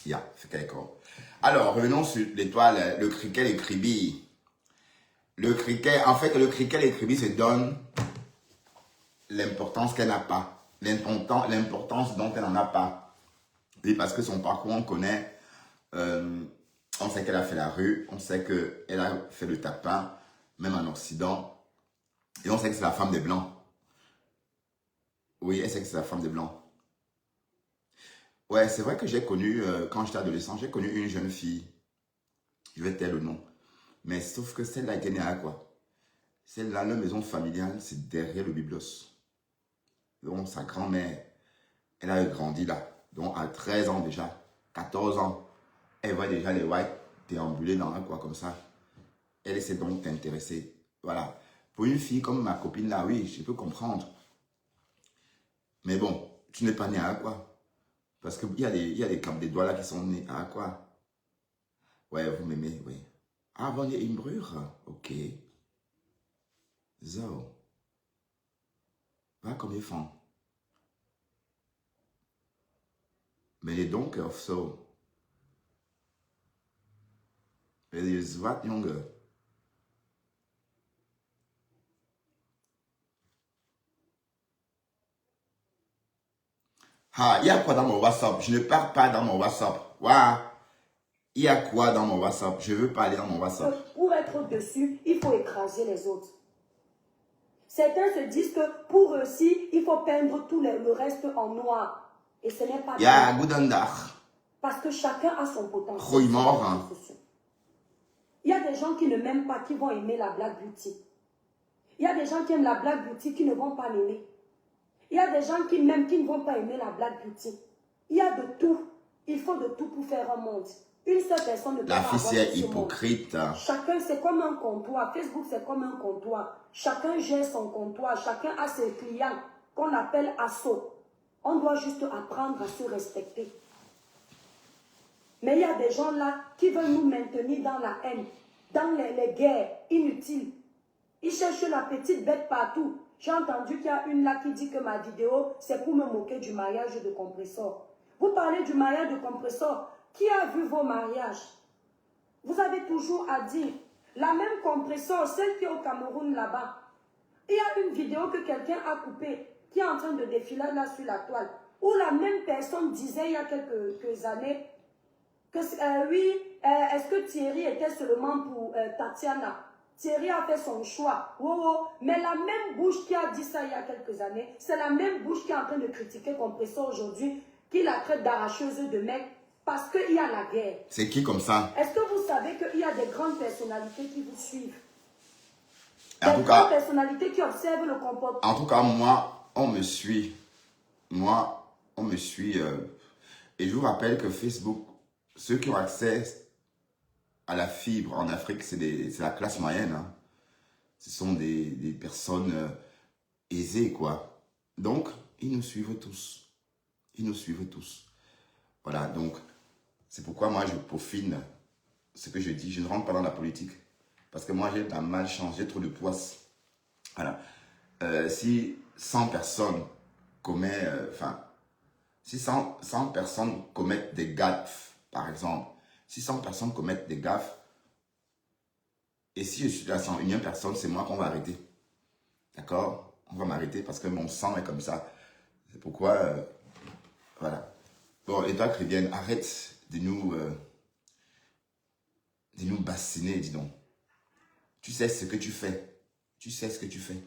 [SPEAKER 1] Ja, even kijken hoor. Alors, revenons sur l'étoile, le criquet, les cribis. Le criquet, en fait, le criquet, les cribis se donne l'importance qu'elle n'a pas. L'importance dont elle n'en a pas. Oui, parce que son parcours, on connaît. On sait qu'elle a fait la rue. On sait qu'elle a fait le tapin, même en Occident. Et on sait que c'est la femme des Blancs. Oui, elle sait que c'est la femme des Blancs. Ouais, c'est vrai que j'ai connu, quand j'étais adolescent, j'ai connu une jeune fille. Je vais taire le nom. Mais sauf que celle-là était née à quoi? Celle-là, leur maison familiale, c'est derrière le Biblos. Donc, sa grand-mère, elle a grandi là. Donc, à 13 ans déjà, 14 ans, elle voit déjà les whites déambuler dans un coin comme ça. Elle essaie donc d'intéresser. Voilà. Pour une fille comme ma copine là, oui, je peux comprendre. Mais bon, tu n'es pas né à quoi? Parce qu'il y a des capes des doigts là qui sont nés à quoi? Ouais, vous m'aimez, oui. Ah, bon, il y a une brûle. Ok. Zo. Waar kom je van? Ben je donker of zo? Ben je zwart, jongen? Ah, il y a quoi dans mon WhatsApp? Je ne parle pas dans mon WhatsApp. Waouh! Il y a quoi dans mon WhatsApp? Je veux parler dans mon WhatsApp.
[SPEAKER 4] Pour être au-dessus, il faut écraser les autres. Certains se disent que pour réussir, il faut peindre tout le reste en noir. Et ce n'est pas
[SPEAKER 1] bien.
[SPEAKER 4] Parce que chacun a son potentiel.
[SPEAKER 1] Goedemorgen.
[SPEAKER 4] Il y a des gens qui ne m'aiment pas, qui vont aimer la Black Beauty. Il y a des gens qui aiment la Black Beauty, qui ne vont pas l'aimer. Il y a des gens qui m'aiment, qui ne vont pas aimer la Black Beauty. Il y a de tout. Il faut de tout pour faire un monde. Une seule personne ne peut pas avoir.
[SPEAKER 1] La fille est hypocrite.
[SPEAKER 4] Chacun, c'est comme un comptoir. Facebook, c'est comme un comptoir. Chacun gère son comptoir. Chacun a ses clients qu'on appelle assos. On doit juste apprendre à se respecter. Mais il y a des gens là qui veulent nous maintenir dans la haine, dans les guerres inutiles. Ils cherchent la petite bête partout. J'ai entendu qu'il y a une là qui dit que ma vidéo, c'est pour me moquer du mariage de Compressor. Vous parlez du mariage de Compressor. Qui a vu vos mariages? Vous avez toujours à dire, la même Compressor, celle qui est au Cameroun là-bas. Il y a une vidéo que quelqu'un a coupée, qui est en train de défiler là sur la toile, où la même personne disait il y a quelques années, que oui, est-ce que Thierry était seulement pour Tatiana? Thierry a fait son choix. Oh, mais la même bouche qui a dit ça il y a quelques années, c'est la même bouche qui est en train de critiquer Compressor aujourd'hui, qui la traite d'arracheuse de mecs parce qu'il y a la guerre.
[SPEAKER 1] C'est qui comme ça?
[SPEAKER 4] Est-ce que vous savez qu'il y a des grandes personnalités qui vous suivent?
[SPEAKER 1] En tout
[SPEAKER 4] Des
[SPEAKER 1] cas,
[SPEAKER 4] personnalités qui observent le comportement.
[SPEAKER 1] En tout cas, moi, on me suit. Et je vous rappelle que Facebook, ceux qui ont accès à la fibre en Afrique, c'est la classe moyenne. Hein. Ce sont des personnes aisées, quoi. Donc, ils nous suivent tous. Ils nous suivent tous. Voilà, donc, c'est pourquoi moi, je peaufine ce que je dis. Je ne rentre pas dans la politique. Parce que moi, j'ai de la malchance, j'ai trop de poisse. Voilà. Si 100 personnes si 100 personnes commettent des gaffes, par exemple, si 100 personnes commettent des gaffes, et si je suis la 101e personne, c'est moi qu'on va arrêter. D'accord? On va m'arrêter parce que mon sang est comme ça. C'est pourquoi, voilà. Bon, et toi, Chrétienne, arrête de nous bassiner, dis donc. Tu sais ce que tu fais. Tu sais ce que tu fais.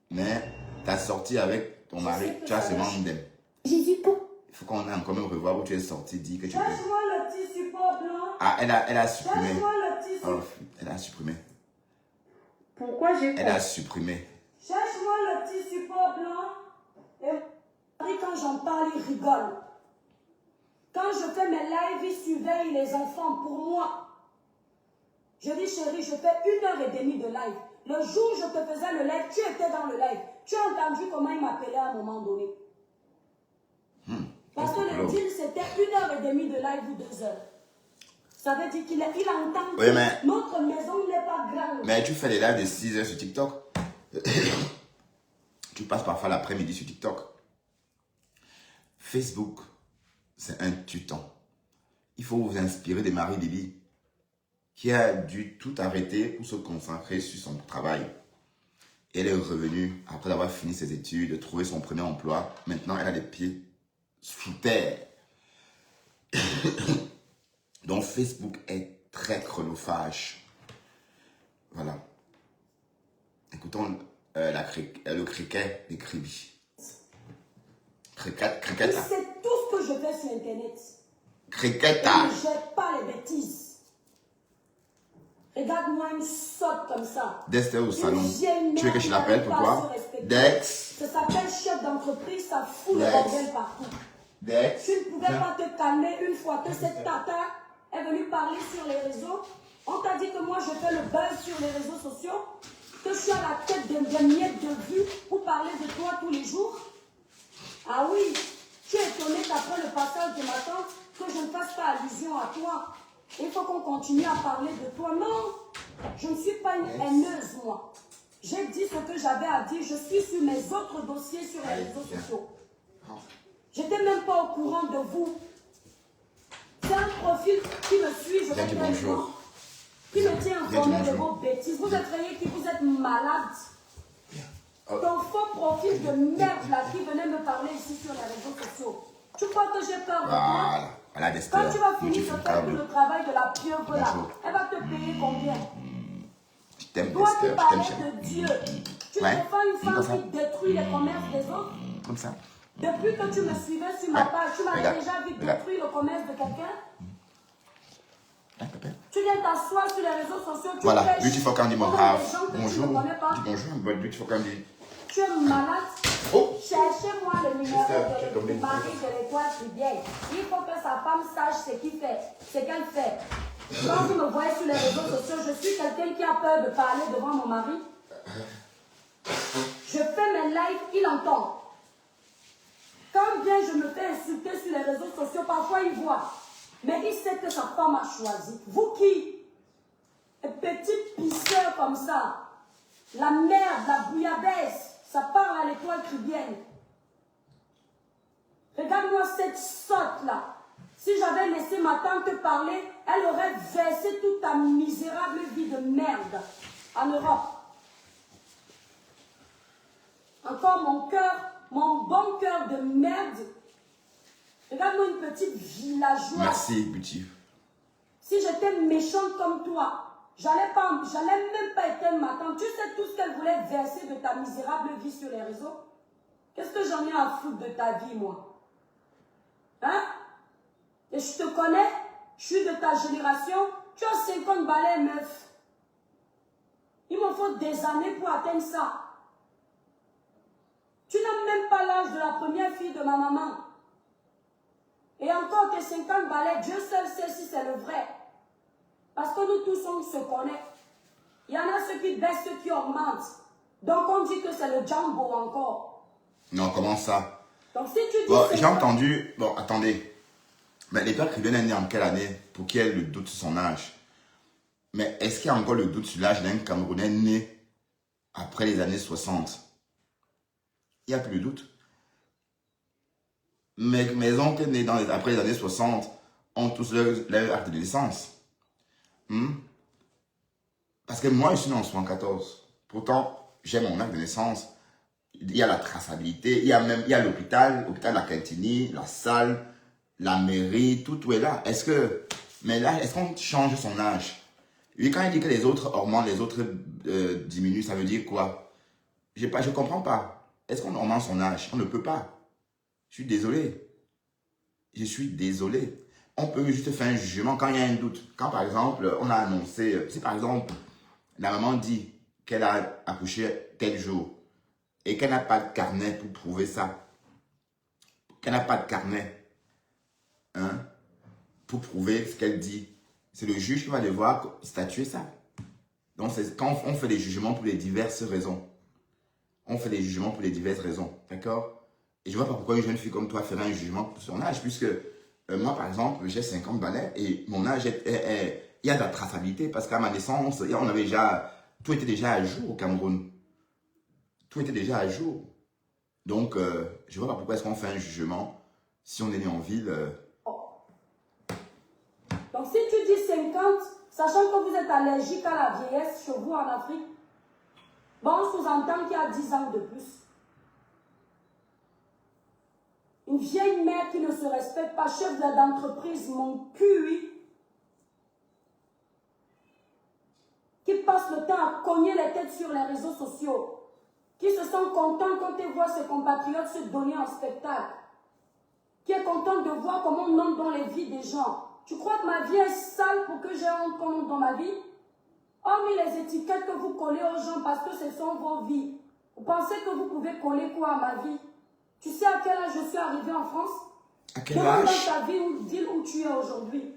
[SPEAKER 1] Mais ta sortie avec ton mari, tu as seulement un dem.
[SPEAKER 4] Jésus, pour.
[SPEAKER 1] Il faut qu'on aille quand même revoir où tu es sorti, dis que tu peux.
[SPEAKER 4] Cherche-moi le petit support blanc.
[SPEAKER 1] Ah, elle a supprimé.
[SPEAKER 4] Cherche-moi le petit support.
[SPEAKER 1] Oh, elle a supprimé.
[SPEAKER 4] Pourquoi j'ai
[SPEAKER 1] Elle a supprimé.
[SPEAKER 4] Cherche-moi le petit support blanc. Et quand j'en parle, il rigole. Quand je fais mes lives, il surveille les enfants pour moi. Je dis, chérie, je fais 1h30 de live. Le jour où je te faisais le live, tu étais dans le live. Tu as entendu comment il m'appelait à un moment donné. Parce que le deal, c'était 1h30 de live ou 2 heures. Ça veut dire qu'il a entendu.
[SPEAKER 1] Oui, mais...
[SPEAKER 4] Notre maison n'est pas grande.
[SPEAKER 1] Mais tu fais des lives de 6 heures sur TikTok. Tu passes parfois l'après-midi sur TikTok. Facebook, c'est un tuton. Il faut vous inspirer de Marie Bibi, qui a dû tout arrêter pour se concentrer sur son travail. Elle est revenue, après avoir fini ses études, trouver son premier emploi. Maintenant, elle a les pieds sous terre. Donc, Facebook est très chronophage. Voilà. Écoutons le criquet des cribis. Criquet.
[SPEAKER 4] C'est tout ce que je fais sur Internet.
[SPEAKER 1] Criqueta.
[SPEAKER 4] Je ne jette pas les bêtises. Regarde-moi une sotte comme ça.
[SPEAKER 1] Dexter au salon.
[SPEAKER 4] Une
[SPEAKER 1] Tu veux que je l'appelle? Pourquoi? Dex.
[SPEAKER 4] Ça s'appelle chef d'entreprise, ça fout le
[SPEAKER 1] Dex.
[SPEAKER 4] bordel partout.
[SPEAKER 1] Dex.
[SPEAKER 4] Tu ne pouvais pas te calmer une fois que cette tata est venue parler sur les réseaux. On t'a dit que moi je fais le buzz sur les réseaux sociaux, que je suis à la tête des miettes de vues pour parler de toi tous les jours. Ah oui, tu es étonné qu'après le passage de ma tante, que je ne fasse pas allusion à toi. Il faut qu'on continue à parler de toi. Non, je ne suis pas une haineuse, moi. J'ai dit ce que j'avais à dire. Je suis sur mes autres dossiers sur les réseaux sociaux. J'étais même pas au courant de vous. C'est un profil qui me suit, je vais dire bonjour. Qui me tient informé de vos bêtises. Vous êtes créé qui vous êtes malade. Ton faux profil de merde là qui venait me parler ici sur les réseaux sociaux. Tu crois que j'ai peur de toi?
[SPEAKER 1] Voilà, Dexter.
[SPEAKER 4] Quand tu vas finir de faire tout le travail de la pieuvre là, elle va te payer combien?
[SPEAKER 1] Je t'aime,
[SPEAKER 4] Toi qui
[SPEAKER 1] Dexter.
[SPEAKER 4] parlais de Dieu, tu
[SPEAKER 1] Ouais.
[SPEAKER 4] défends une femme qui détruit les commerces des autres.
[SPEAKER 1] Comme ça.
[SPEAKER 4] Depuis que tu me suivais sur ma page, tu m'as
[SPEAKER 1] Regarde.
[SPEAKER 4] déjà vu détruire le commerce de quelqu'un.
[SPEAKER 1] Hein, papa?
[SPEAKER 4] Tu viens t'asseoir sur les réseaux sociaux, tu
[SPEAKER 1] Voilà,
[SPEAKER 4] pêches
[SPEAKER 1] Beautiful Candy
[SPEAKER 4] comme
[SPEAKER 1] Monrave.
[SPEAKER 4] des gens que tu
[SPEAKER 1] Bonjour.
[SPEAKER 4] ne connais pas.
[SPEAKER 1] Dis bonjour, Beautiful Candy.
[SPEAKER 4] Tu es malade.
[SPEAKER 1] Oh.
[SPEAKER 4] Cherchez-moi le numéro
[SPEAKER 1] Tu es tombé.
[SPEAKER 4] du mari de l'étoile Tribienne. Il faut que sa femme sache ce qu'il fait, ce qu'elle fait. Quand vous me voyez sur les réseaux sociaux, je suis quelqu'un qui a peur de parler devant mon mari. Je fais mes lives, il entend. Quand bien je me fais insulter sur les réseaux sociaux, parfois il voit. Mais il sait que sa femme a choisi. Vous qui? Un petit pisseur comme ça. La merde, la bouillabaisse, ça parle à l'étoile tribienne. Regarde-moi cette sotte-là. Si j'avais laissé ma tante parler, elle aurait versé toute ta misérable vie de merde en Europe. Encore mon cœur, mon bon cœur de merde. Regarde-moi une petite villageoise.
[SPEAKER 1] Merci, Beauty.
[SPEAKER 4] Si j'étais méchante comme toi, j'allais même pas éteindre ma tante. Tu sais tout ce qu'elle voulait verser de ta misérable vie sur les réseaux? Qu'est-ce que j'en ai à foutre de ta vie, moi? Hein? Et je te connais, je suis de ta génération, tu as 50 balais, meuf. Il me faut des années pour atteindre ça. Tu n'as même pas l'âge de la première fille de ma maman. Et encore tes 50 balais, Dieu seul sait si c'est le vrai. Parce que nous tous, on se connaît. Il y en a ceux qui baissent, ceux qui augmentent. Donc on dit que c'est le Django encore.
[SPEAKER 1] Non, comment ça?
[SPEAKER 4] Donc si tu dis...
[SPEAKER 1] Bon, j'ai entendu... Bon, attendez. Mais l'étoile chrétienne est née en quelle année pour qu'il y ait le doute sur son âge? Mais est-ce qu'il y a encore le doute sur l'âge d'un Camerounais né après les années 60? Il n'y a plus de doute. Mes oncles nés après les années 60 ont tous leur acte de naissance. Parce que moi, je suis né en 74. Pourtant, j'ai mon acte de naissance. Il y a la traçabilité. Il y a l'hôpital de la Quintini, la salle, la mairie, tout est là. Mais là, est-ce qu'on change son âge? Oui, quand il dit que les autres augmentent, les autres diminuent, ça veut dire quoi? Je ne comprends pas. Est-ce qu'on augmente son âge? On ne peut pas. Je suis désolé. Je suis désolé. On peut juste faire un jugement quand il y a un doute. Quand par exemple, on a annoncé, si par exemple, la maman dit qu'elle a accouché tel jour et qu'elle n'a pas de carnet pour prouver ça, qu'elle n'a pas de carnet pour prouver ce qu'elle dit, c'est le juge qui va devoir statuer ça. Donc, quand on fait des jugements pour les diverses raisons, on fait des jugements pour les diverses raisons, d'accord? Et je ne vois pas pourquoi une jeune fille comme toi ferait un jugement pour son âge, puisque moi, par exemple, j'ai 50 balais et mon âge, il y a de la traçabilité, parce qu'à ma naissance, tout était déjà à jour au Cameroun. Tout était déjà à jour. Donc, je ne vois pas pourquoi est-ce qu'on fait un jugement si on est né en ville.
[SPEAKER 4] Donc, si tu dis 50, sachant que vous êtes allergique à la vieillesse chez vous en Afrique, bon, on sous-entend qu'il y a 10 ans de plus. Une vieille mère qui ne se respecte pas, chef d'entreprise, mon QI, qui passe le temps à cogner les têtes sur les réseaux sociaux, qui se sent content quand elle voit ses compatriotes se donner en spectacle, qui est content de voir comment on entre dans les vies des gens. Tu crois que ma vie est sale pour que j'ai honte qu'on entre dans ma vie? Hormis les étiquettes que vous collez aux gens parce que ce sont vos vies, vous pensez que vous pouvez coller quoi à ma vie? Tu sais à quel âge je suis arrivée en France?
[SPEAKER 1] À quel âge?
[SPEAKER 4] Dans ta vie, dis où tu es aujourd'hui.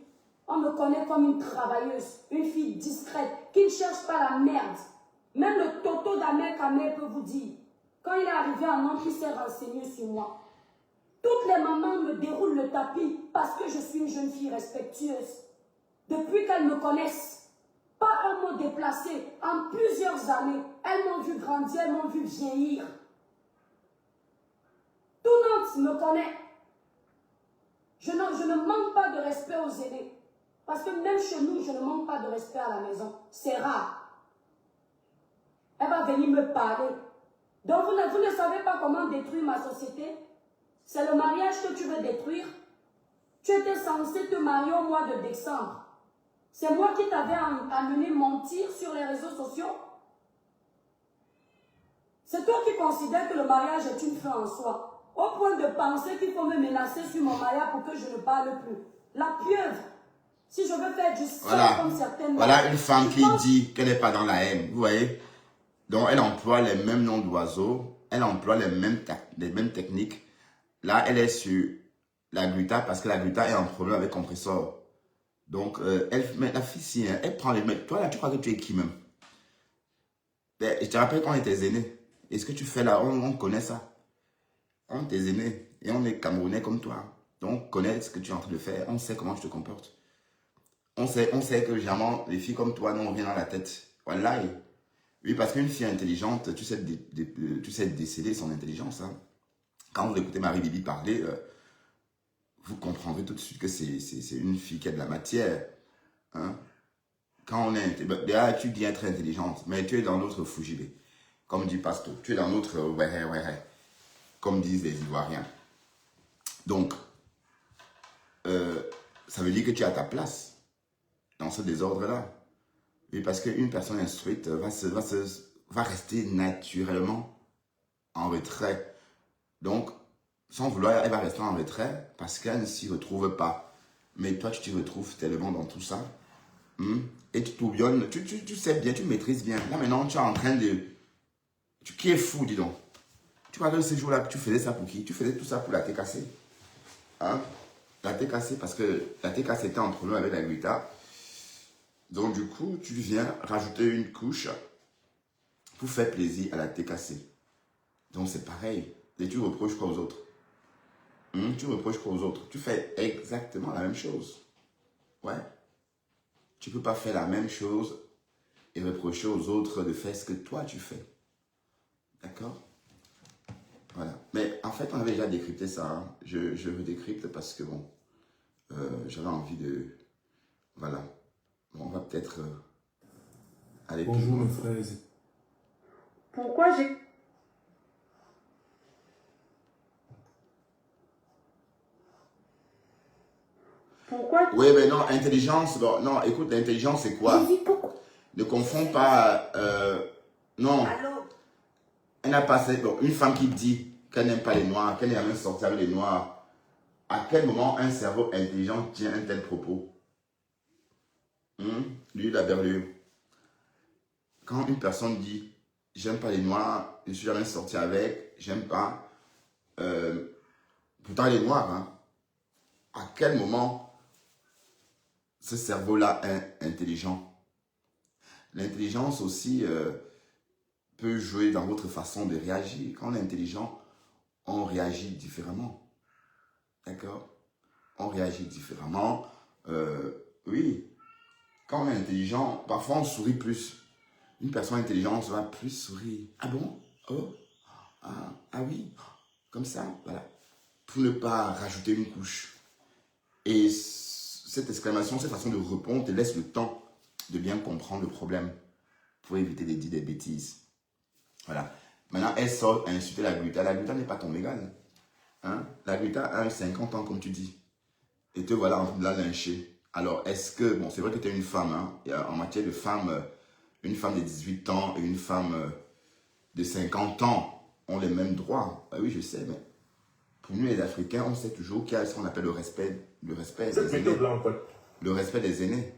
[SPEAKER 4] On me connaît comme une travailleuse, une fille discrète, qui ne cherche pas la merde. Même le Toto d'Amel Kamel peut vous dire. Quand il est arrivé en Nantes, il s'est renseigné sur moi. Toutes les mamans me déroulent le tapis parce que je suis une jeune fille respectueuse. Depuis qu'elles me connaissent, pas un mot déplacé. En plusieurs années, elles m'ont vu grandir, elles m'ont vu vieillir. Tout Nantes me connaît. Je ne manque pas de respect aux aînés. Parce que même chez nous, je ne manque pas de respect à la maison. C'est rare. Elle va venir me parler. Donc vous ne savez pas comment détruire ma société. C'est le mariage que tu veux détruire. Tu étais censé te marier au mois de décembre. C'est moi qui t'avais amené mentir sur les réseaux sociaux. C'est toi qui considères que le mariage est une fin en soi. Au point de penser qu'il faut me menacer sur mon mariage pour que je ne parle plus. La pieuvre. Si je veux faire du sang comme certaines...
[SPEAKER 1] Voilà une femme qui dit qu'elle n'est pas dans la haine. Vous voyez? Donc elle emploie les mêmes noms d'oiseaux. Elle emploie les mêmes techniques. Là, elle est sur la gluta parce que la gluta est en problème avec compresseur. Donc, la fille, si, elle prend les mecs. Toi, là, tu crois que tu es qui même? Je te rappelle qu'on était aînés. Et ce que tu fais là, on connaît ça. On est aînés. Et on est Camerounais comme toi. Donc, on connaît ce que tu es en train de faire. On sait comment tu te comportes. On sait que généralement, les filles comme toi n'ont rien dans la tête. Voilà. Oui, parce qu'une fille intelligente, tu sais déceler son intelligence. Hein. Quand vous écoutez Marie-Bibi parler, vous comprendrez tout de suite que c'est une fille qui a de la matière. Hein? Quand on est... Déjà, tu dis être intelligente, mais tu es dans notre fougibé. Comme dit Pasto, tu es dans notre ouais, comme disent les Ivoiriens. Donc, ça veut dire que tu es à ta place dans ce désordre-là. Oui, parce qu'une personne instruite va rester naturellement en retrait. Donc, sans vouloir, elle va rester en retrait parce qu'elle ne s'y retrouve pas. Mais toi, tu t'y retrouves tellement dans tout ça Et tu tourbillonnes, tu sais bien, tu maîtrises bien. Là maintenant, tu es en train de... Qui est fou, dis donc. Tu vois que ce jour-là, tu faisais ça pour qui? Tu faisais tout ça pour la TKC. Hein? La TKC, parce que la TKC était entre nous avec la Guita. Donc du coup, tu viens rajouter une couche pour faire plaisir à la TKC. Donc c'est pareil. Et tu reproches quoi aux autres? Tu reproches quoi aux autres? Tu fais exactement la même chose. Ouais. Tu ne peux pas faire la même chose et reprocher aux autres de faire ce que toi tu fais. D'accord? Voilà. Mais en fait, on avait déjà décrypté ça. Hein. Je redécrypte parce que bon, j'avais envie de... Voilà. Bon, on va peut-être aller plus
[SPEAKER 5] Bonjour
[SPEAKER 1] loin.
[SPEAKER 5] mes frères.
[SPEAKER 4] Pourquoi j'ai... Pourquoi...
[SPEAKER 1] Oui, mais non, intelligence, bon, non, écoute, l'intelligence, c'est quoi? Ne confonds pas, non,
[SPEAKER 2] Allô?
[SPEAKER 1] elle n'a pas cette, bon, une femme qui dit qu'elle n'aime pas les noirs, qu'elle n'est jamais sortie avec les noirs, à quel moment un cerveau intelligent tient un tel propos? Lui, la berlue. Quand une personne dit, j'aime pas les noirs, je ne suis jamais sorti avec, j'aime pas, pourtant elle est noire, hein, à quel moment ce cerveau-là est intelligent? L'intelligence aussi peut jouer dans votre façon de réagir. Quand on est intelligent, on réagit différemment. D'accord? On réagit différemment. Oui. Quand on est intelligent, parfois on sourit plus. Une personne intelligente va plus sourire. Ah bon? Oh? Ah oui? Comme ça? Voilà. Pour ne pas rajouter une couche. Et cette exclamation, cette façon de répondre te laisse le temps de bien comprendre le problème pour éviter de dire des bêtises. Voilà. Maintenant, elle sort à insulter la Guita. La Guita n'est pas ton égale. Hein? La Guita a 50 ans, comme tu dis. Et te voilà en train de la lyncher. Alors, est-ce que... Bon, c'est vrai que tu es une femme. Hein? Et en matière de femmes, une femme de 18 ans et une femme de 50 ans ont les mêmes droits. Ben oui, je sais, mais pour nous, les Africains, on sait toujours qu'il y a ce qu'on appelle le respect
[SPEAKER 3] Cette
[SPEAKER 1] des aînés.
[SPEAKER 3] méthode-là, en fait.
[SPEAKER 1] Le respect des aînés.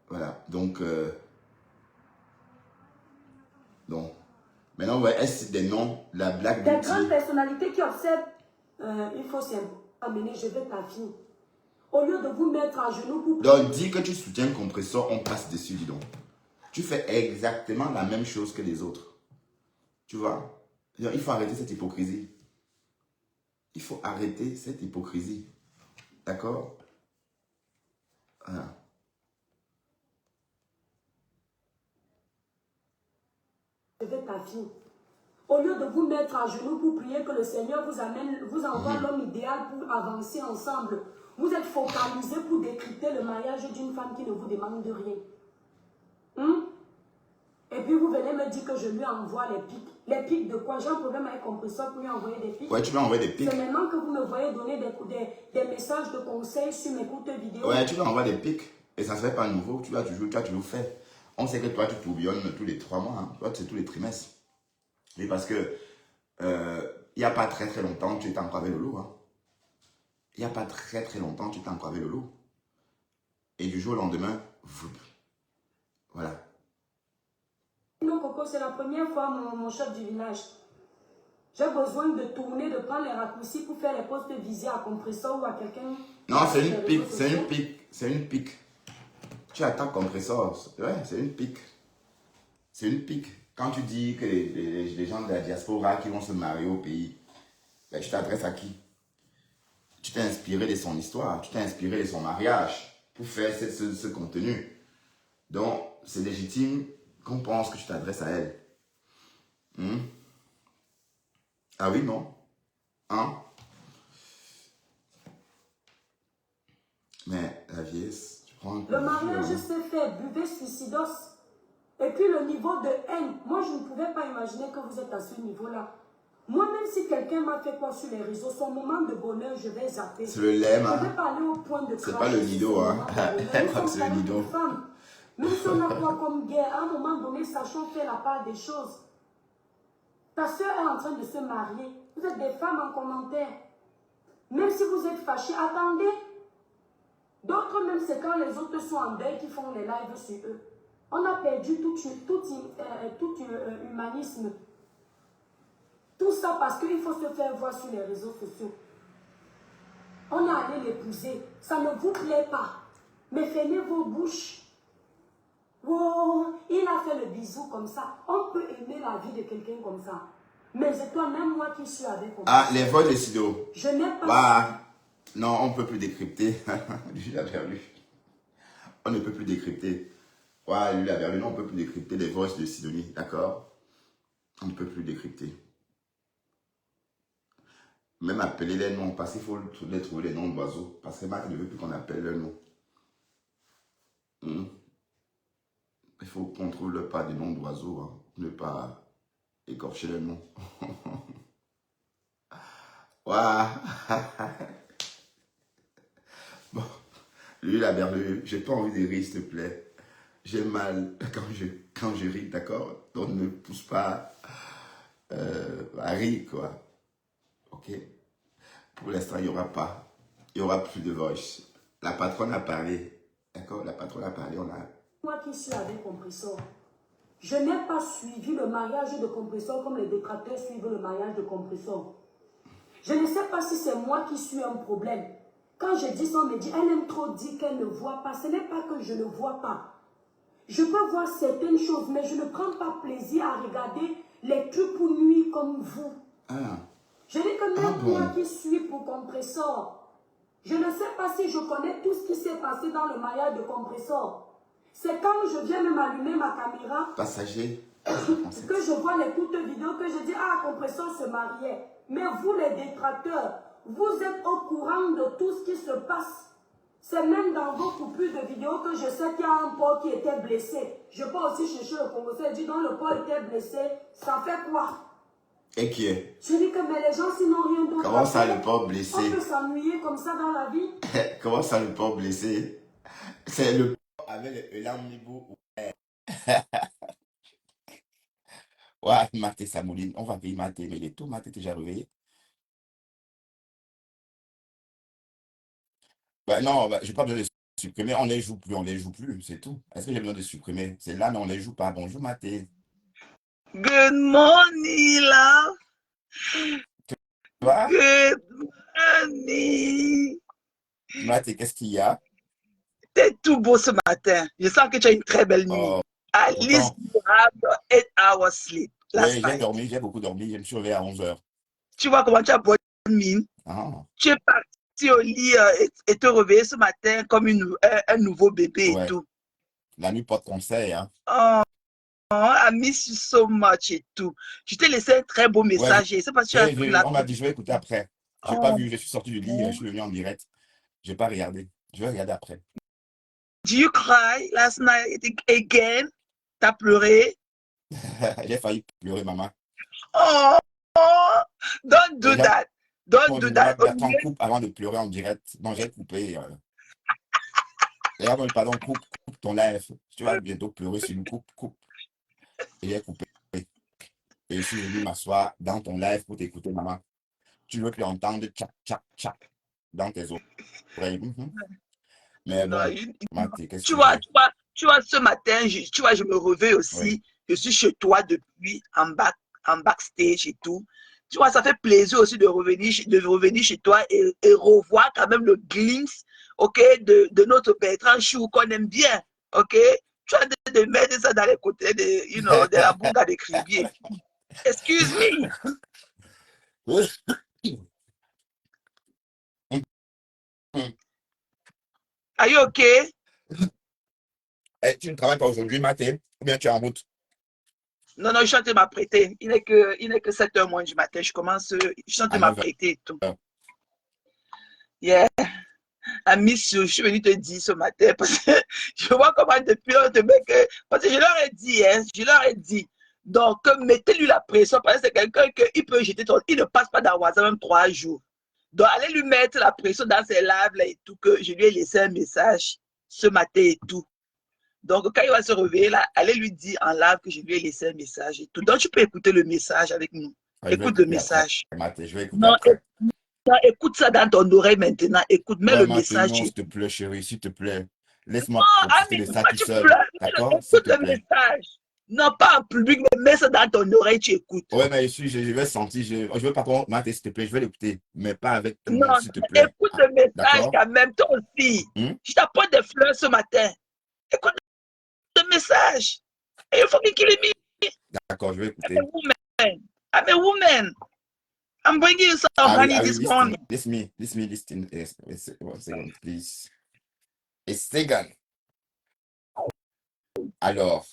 [SPEAKER 1] Voilà. Donc, maintenant, ouais, est-ce des noms, la blague
[SPEAKER 4] Des
[SPEAKER 1] du
[SPEAKER 4] grandes personnalités qui observent, il faut s'amener, je vais ta vie. Au lieu de vous mettre à genoux pour...
[SPEAKER 1] Donc, dis que tu soutiens le compresseur, on passe dessus, dis donc. Tu fais exactement la même chose que les autres. Tu vois? Il faut arrêter cette hypocrisie. Il faut arrêter cette hypocrisie. D'accord? Voilà.
[SPEAKER 4] Je vais ta vie. Au lieu de vous mettre à genoux pour prier que le Seigneur vous envoie l'homme idéal pour avancer ensemble, vous êtes focalisé pour décrypter le mariage d'une femme qui ne vous demande de rien. Et puis vous venez me dire que je lui envoie les pics. Les pics de quoi? J'ai un problème avec compresseur pour lui envoyer des pics.
[SPEAKER 1] Ouais, tu vas envoyer des pics.
[SPEAKER 4] C'est maintenant que vous me voyez donner des messages de conseils sur mes courtes vidéos.
[SPEAKER 1] Ouais, tu vas envoyer des pics. Et ça ne se fait pas nouveau. Tu as toujours fait. On sait que toi, tu tourbillonnes tous les 3 mois. Hein. Toi, c'est tous les trimestres. Et parce que il n'y a pas très longtemps, tu étais encore avec Lolo. Hein. Il n'y a pas très longtemps, tu étais encore avec Lolo. Et du jour au lendemain, voilà.
[SPEAKER 4] Non, Coco, c'est la première fois, mon chef du village. J'ai besoin de tourner, de prendre les raccourcis pour faire les postes visés à compresseur ou à quelqu'un.
[SPEAKER 1] Non, c'est une pique, c'est une pique, c'est une pique. Tu attaques compresseur, ouais, c'est une pique. C'est une pique. Quand tu dis que les gens de la diaspora qui vont se marier au pays, ben, tu t'adresses à qui? Tu t'es inspiré de son histoire, tu t'es inspiré de son mariage pour faire ce contenu. Donc, c'est légitime qu'on pense que tu t'adresses à elle. Ah oui, non? Hein? Mais la vieillesse, tu prends un peu
[SPEAKER 4] Le mariage s'est fait, buvez suicidos. Et puis le niveau de haine, moi je ne pouvais pas imaginer que vous êtes à ce niveau-là. Moi, même si quelqu'un m'a fait quoi sur les réseaux, son moment de bonheur, je vais zapper.
[SPEAKER 1] C'est le lait,
[SPEAKER 4] Je ne vais pas aller au point de
[SPEAKER 1] c'est pas le nido, hein. C'est le nido.
[SPEAKER 4] Même si on a quoi comme guerre, à un moment donné, sachons faire la part des choses. Ta soeur est en train de se marier. Vous êtes des femmes en commentaire. Même si vous êtes fâchés, attendez. D'autres même, c'est quand les autres sont en deuil qui font les lives sur eux. On a perdu tout humanisme. Tout ça parce qu'il faut se faire voir sur les réseaux sociaux. On a allé l'épouser. Ça ne vous plaît pas. Mais fermez vos bouches. Wow, il a fait le bisou comme ça. On peut aimer la vie de quelqu'un comme ça. Mais c'est toi, même moi qui suis avec comme
[SPEAKER 1] Ah,
[SPEAKER 4] ça.
[SPEAKER 1] les vols de Sido.
[SPEAKER 4] Je n'ai pas...
[SPEAKER 1] Bah, non, on ne peut plus décrypter. Lui, il a perdu. On ne peut plus décrypter. Ouais, lui, il a perdu. Non, on ne peut plus décrypter les voices de Sidonie. D'accord? On ne peut plus décrypter. Même appeler les noms, parce qu'il faut les trouver les noms d'oiseaux. Parce que Marc ne veut plus qu'on appelle leurs noms. Il faut qu'on trouve le pas des noms d'oiseaux. Hein. Ne pas écorcher les noms. Waouh. Bon, lui, il a perdu. J'ai pas envie de rire, s'il te plaît. J'ai mal quand je ris, d'accord? Donc ne pousse pas à rire, quoi. Ok? Pour l'instant, il n'y aura pas. Il n'y aura plus de voice. La patronne a parlé. D'accord? La patronne a parlé. On a...
[SPEAKER 4] Moi qui suis avec Compressor, je n'ai pas suivi le mariage de Compressor comme les détracteurs suivent le mariage de Compressor. Je ne sais pas si c'est moi qui suis un problème. Quand je dis ça, on me dit, elle aime trop dire qu'elle ne voit pas. Ce n'est pas que je ne vois pas. Je peux voir certaines choses, mais je ne prends pas plaisir à regarder les trucs pour nuit comme vous.
[SPEAKER 1] Ah.
[SPEAKER 4] Je dis que même
[SPEAKER 1] Bon.
[SPEAKER 4] moi qui suis pour Compressor, je ne sais pas si je connais tout ce qui s'est passé dans le mariage de Compressor. C'est quand je viens de m'allumer ma caméra
[SPEAKER 1] Passager.
[SPEAKER 4] que je vois les courtes vidéos que je dis, ah, Compressor se mariait. Mais vous, les détracteurs, vous êtes au courant de tout ce qui se passe. C'est même dans vos coupures de vidéos que je sais qu'il y a un porc qui était blessé. Je peux aussi chercher le Congolais et dire, non, le porc était blessé, ça fait quoi?
[SPEAKER 1] Et qui est?
[SPEAKER 4] Je dis que mais les gens, s'ils n'ont rien d'autre.
[SPEAKER 1] Comment ça, le porc blessé?
[SPEAKER 4] On peut s'ennuyer comme ça dans la vie.
[SPEAKER 1] Comment ça, le porc blessé? C'est le porc avec le lambibou. Ouais, Maté Samouline. On va payer Maté, mais il est tout. Maté déjà réveillé. Bah non, bah, j'ai pas besoin de supprimer. On les joue plus, c'est tout. Est-ce que j'ai besoin de supprimer? C'est là, mais on les joue pas. Bonjour, Maté.
[SPEAKER 5] Good morning, love.
[SPEAKER 1] Tu vois?
[SPEAKER 5] Good morning.
[SPEAKER 1] Maté, qu'est-ce qu'il y a?
[SPEAKER 5] T'es tout beau ce matin. Je sens que tu as une très belle nuit.
[SPEAKER 1] Oh,
[SPEAKER 5] At least you have 8 hours sleep last
[SPEAKER 1] oui,
[SPEAKER 5] night.
[SPEAKER 1] j'ai beaucoup dormi. Je me suis réveillé à 11h.
[SPEAKER 5] Tu vois comment tu as bonne mine.
[SPEAKER 1] Ah.
[SPEAKER 5] Tu es parti au lit et te réveiller ce matin comme un nouveau bébé
[SPEAKER 1] Ouais.
[SPEAKER 5] et tout.
[SPEAKER 1] La nuit porte conseil, hein.
[SPEAKER 5] Oh, I miss you so much et tout. Je t'ai laissé un très beau message.
[SPEAKER 1] Ouais,
[SPEAKER 5] Et c'est parce que tu as pris la...
[SPEAKER 1] on m'a dit, je vais écouter après. J'ai
[SPEAKER 5] Oh.
[SPEAKER 1] pas vu, je suis sorti du lit, je suis venu en direct. J'ai pas regardé. Je vais regarder après.
[SPEAKER 5] Do you cry last night again? T'as pleuré?
[SPEAKER 1] J'ai failli pleurer, maman.
[SPEAKER 5] Oh, don't do
[SPEAKER 1] Déjà,
[SPEAKER 5] that. Don't do that.
[SPEAKER 1] Bertrand coupe avant de pleurer en direct. Non, j'ai coupé. Regarde, pardon, coupe ton live. Tu vas bientôt pleurer sur une coupe. Et j'ai coupé. Et je suis venu m'asseoir dans ton live pour t'écouter, maman. Tu ne veux plus entendre tchac dans tes oreilles. Mais bon, Maté, qu'est-ce que
[SPEAKER 5] tu vois, ce matin, je me réveille aussi.
[SPEAKER 1] Oui.
[SPEAKER 5] Je suis chez toi depuis en backstage et tout. Tu vois, ça fait plaisir aussi de revenir chez toi et revoir quand même le glimpse, ok, de notre Bertrand Chou qu'on aime bien, ok. Tu as de mettre ça dans les côtés de la bunga de Cribier. Excuse me. Are you okay?
[SPEAKER 1] Eh, tu ne travailles pas aujourd'hui, Maté? Ou bien tu es en route?
[SPEAKER 5] Non, je suis en train de m'apprêter. Il n'est que 7h moins du matin. Je suis en train de m'apprêter et tout. Yeah. Amis, je suis venu te dire ce matin parce que je vois comment depuis on te met que. Parce que je leur ai dit, donc mettez-lui la pression parce que c'est quelqu'un qui peut jeter ton. Il ne passe pas dans WhatsApp même 3 jours. Donc allez lui mettre la pression dans ses lives là et tout, que je lui ai laissé un message ce matin et tout. Donc, quand il va se réveiller, là, allez lui dire en live que je lui ai laissé un message et tout. Donc, tu peux écouter le message avec nous. Écoute le message.
[SPEAKER 1] Maté, je vais écouter après.
[SPEAKER 5] écoute ça dans ton oreille maintenant. Écoute, mets
[SPEAKER 1] Ouais,
[SPEAKER 5] le message.
[SPEAKER 1] maintenant, s'il te plaît, chérie, s'il te plaît. Laisse-moi
[SPEAKER 5] Non,
[SPEAKER 1] profiter
[SPEAKER 5] Ami,
[SPEAKER 1] de ça
[SPEAKER 5] pourquoi
[SPEAKER 1] tout
[SPEAKER 5] tu
[SPEAKER 1] seul.
[SPEAKER 5] pleures?
[SPEAKER 1] D'accord? S'il
[SPEAKER 5] Écoute
[SPEAKER 1] te
[SPEAKER 5] le
[SPEAKER 1] plaît.
[SPEAKER 5] message. Non, pas en public, mais mets ça dans ton oreille, tu écoutes.
[SPEAKER 1] Ouais, mais je vais sentir. Je veux pas qu'on m'attende, s'il te plaît. Je vais l'écouter. Mais pas avec tout le
[SPEAKER 5] Non,
[SPEAKER 1] monde, s'il te plaît.
[SPEAKER 5] écoute le message
[SPEAKER 1] D'accord?
[SPEAKER 5] quand même, toi aussi.
[SPEAKER 1] Hmm?
[SPEAKER 5] Je t'apporte des fleurs ce matin. Écoute le message. Et il faut qu'il ait mis.
[SPEAKER 1] D'accord, je vais
[SPEAKER 5] I'm a
[SPEAKER 1] écouter.
[SPEAKER 5] woman. I'm a woman. I'm bringing you some honey this morning.
[SPEAKER 1] Listen. Yes, one second, please. A second. Alors,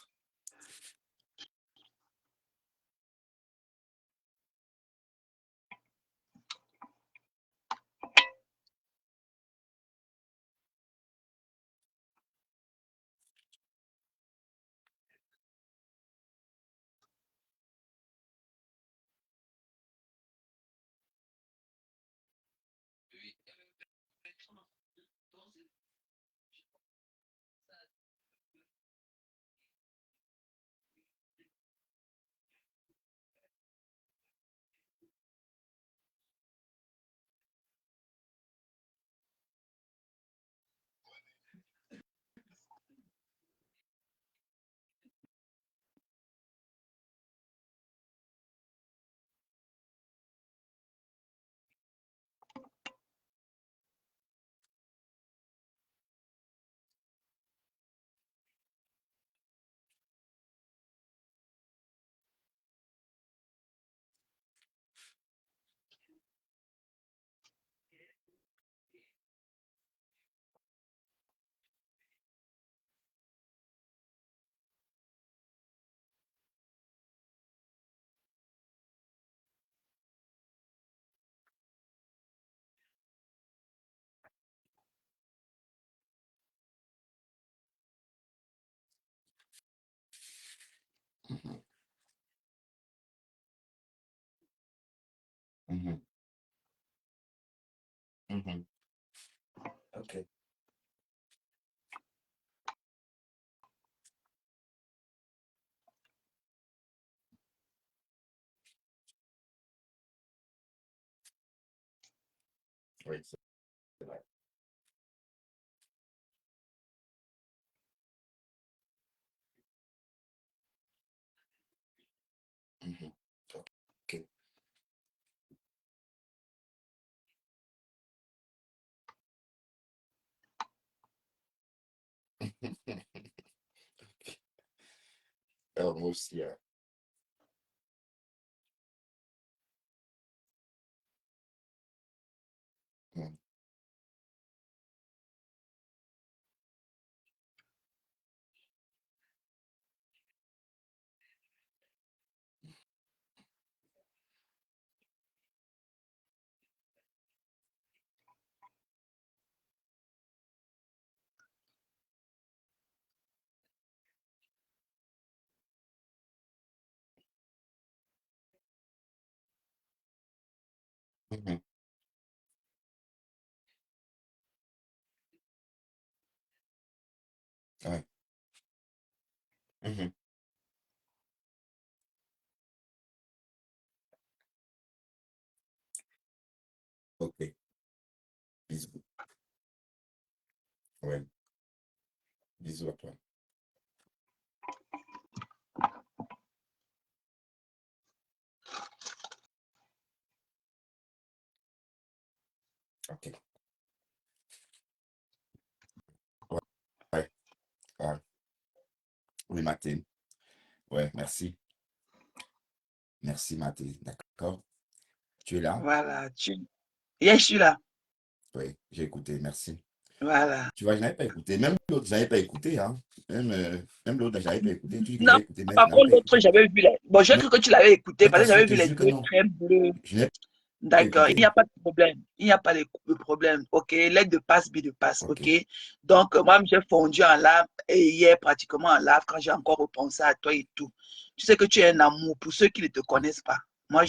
[SPEAKER 1] mhm, mhm. OK. Oui, c'est vrai. Mhm. OK. Moi aussi, hein. Mhm, mhm. Ouais. Mhm. OK. Bisous. Ouais. Bisous à toi. OK. Ouais. Ouais. Ouais. Oui, Mathé. Ouais, merci. Merci, Mathé. D'accord. Tu es là?
[SPEAKER 5] Voilà, je suis là.
[SPEAKER 1] Oui, j'ai écouté. Merci.
[SPEAKER 5] Voilà.
[SPEAKER 1] Tu vois, je n'avais pas écouté. Même l'autre, je n'avais pas écouté. Hein. Même l'autre, je n'avais pas écouté. Tu dis que
[SPEAKER 5] Non,
[SPEAKER 1] j'avais écouté, mais je
[SPEAKER 5] par
[SPEAKER 1] n'avais
[SPEAKER 5] contre,
[SPEAKER 1] pas
[SPEAKER 5] l'autre,
[SPEAKER 1] écouté.
[SPEAKER 5] j'avais vu les. Bon, j'ai
[SPEAKER 1] Mais
[SPEAKER 5] cru que tu l'avais écouté
[SPEAKER 1] je
[SPEAKER 5] parce que
[SPEAKER 1] t'assure, je
[SPEAKER 5] j'avais
[SPEAKER 1] te
[SPEAKER 5] vu les
[SPEAKER 1] jure que
[SPEAKER 5] deux
[SPEAKER 1] non.
[SPEAKER 5] crèmes bleues.
[SPEAKER 1] Je n'ai pas
[SPEAKER 5] D'accord, il n'y
[SPEAKER 1] écouté.
[SPEAKER 5] a pas de problème. Il n'y a pas de problème. OK, l'aide de passe, bi de passe.
[SPEAKER 1] OK.
[SPEAKER 5] OK. Donc, moi, j'ai fondu en lave et hier, pratiquement en lave, quand j'ai encore repensé à toi et tout. Tu sais que tu es un amour pour ceux qui ne te connaissent pas. Comme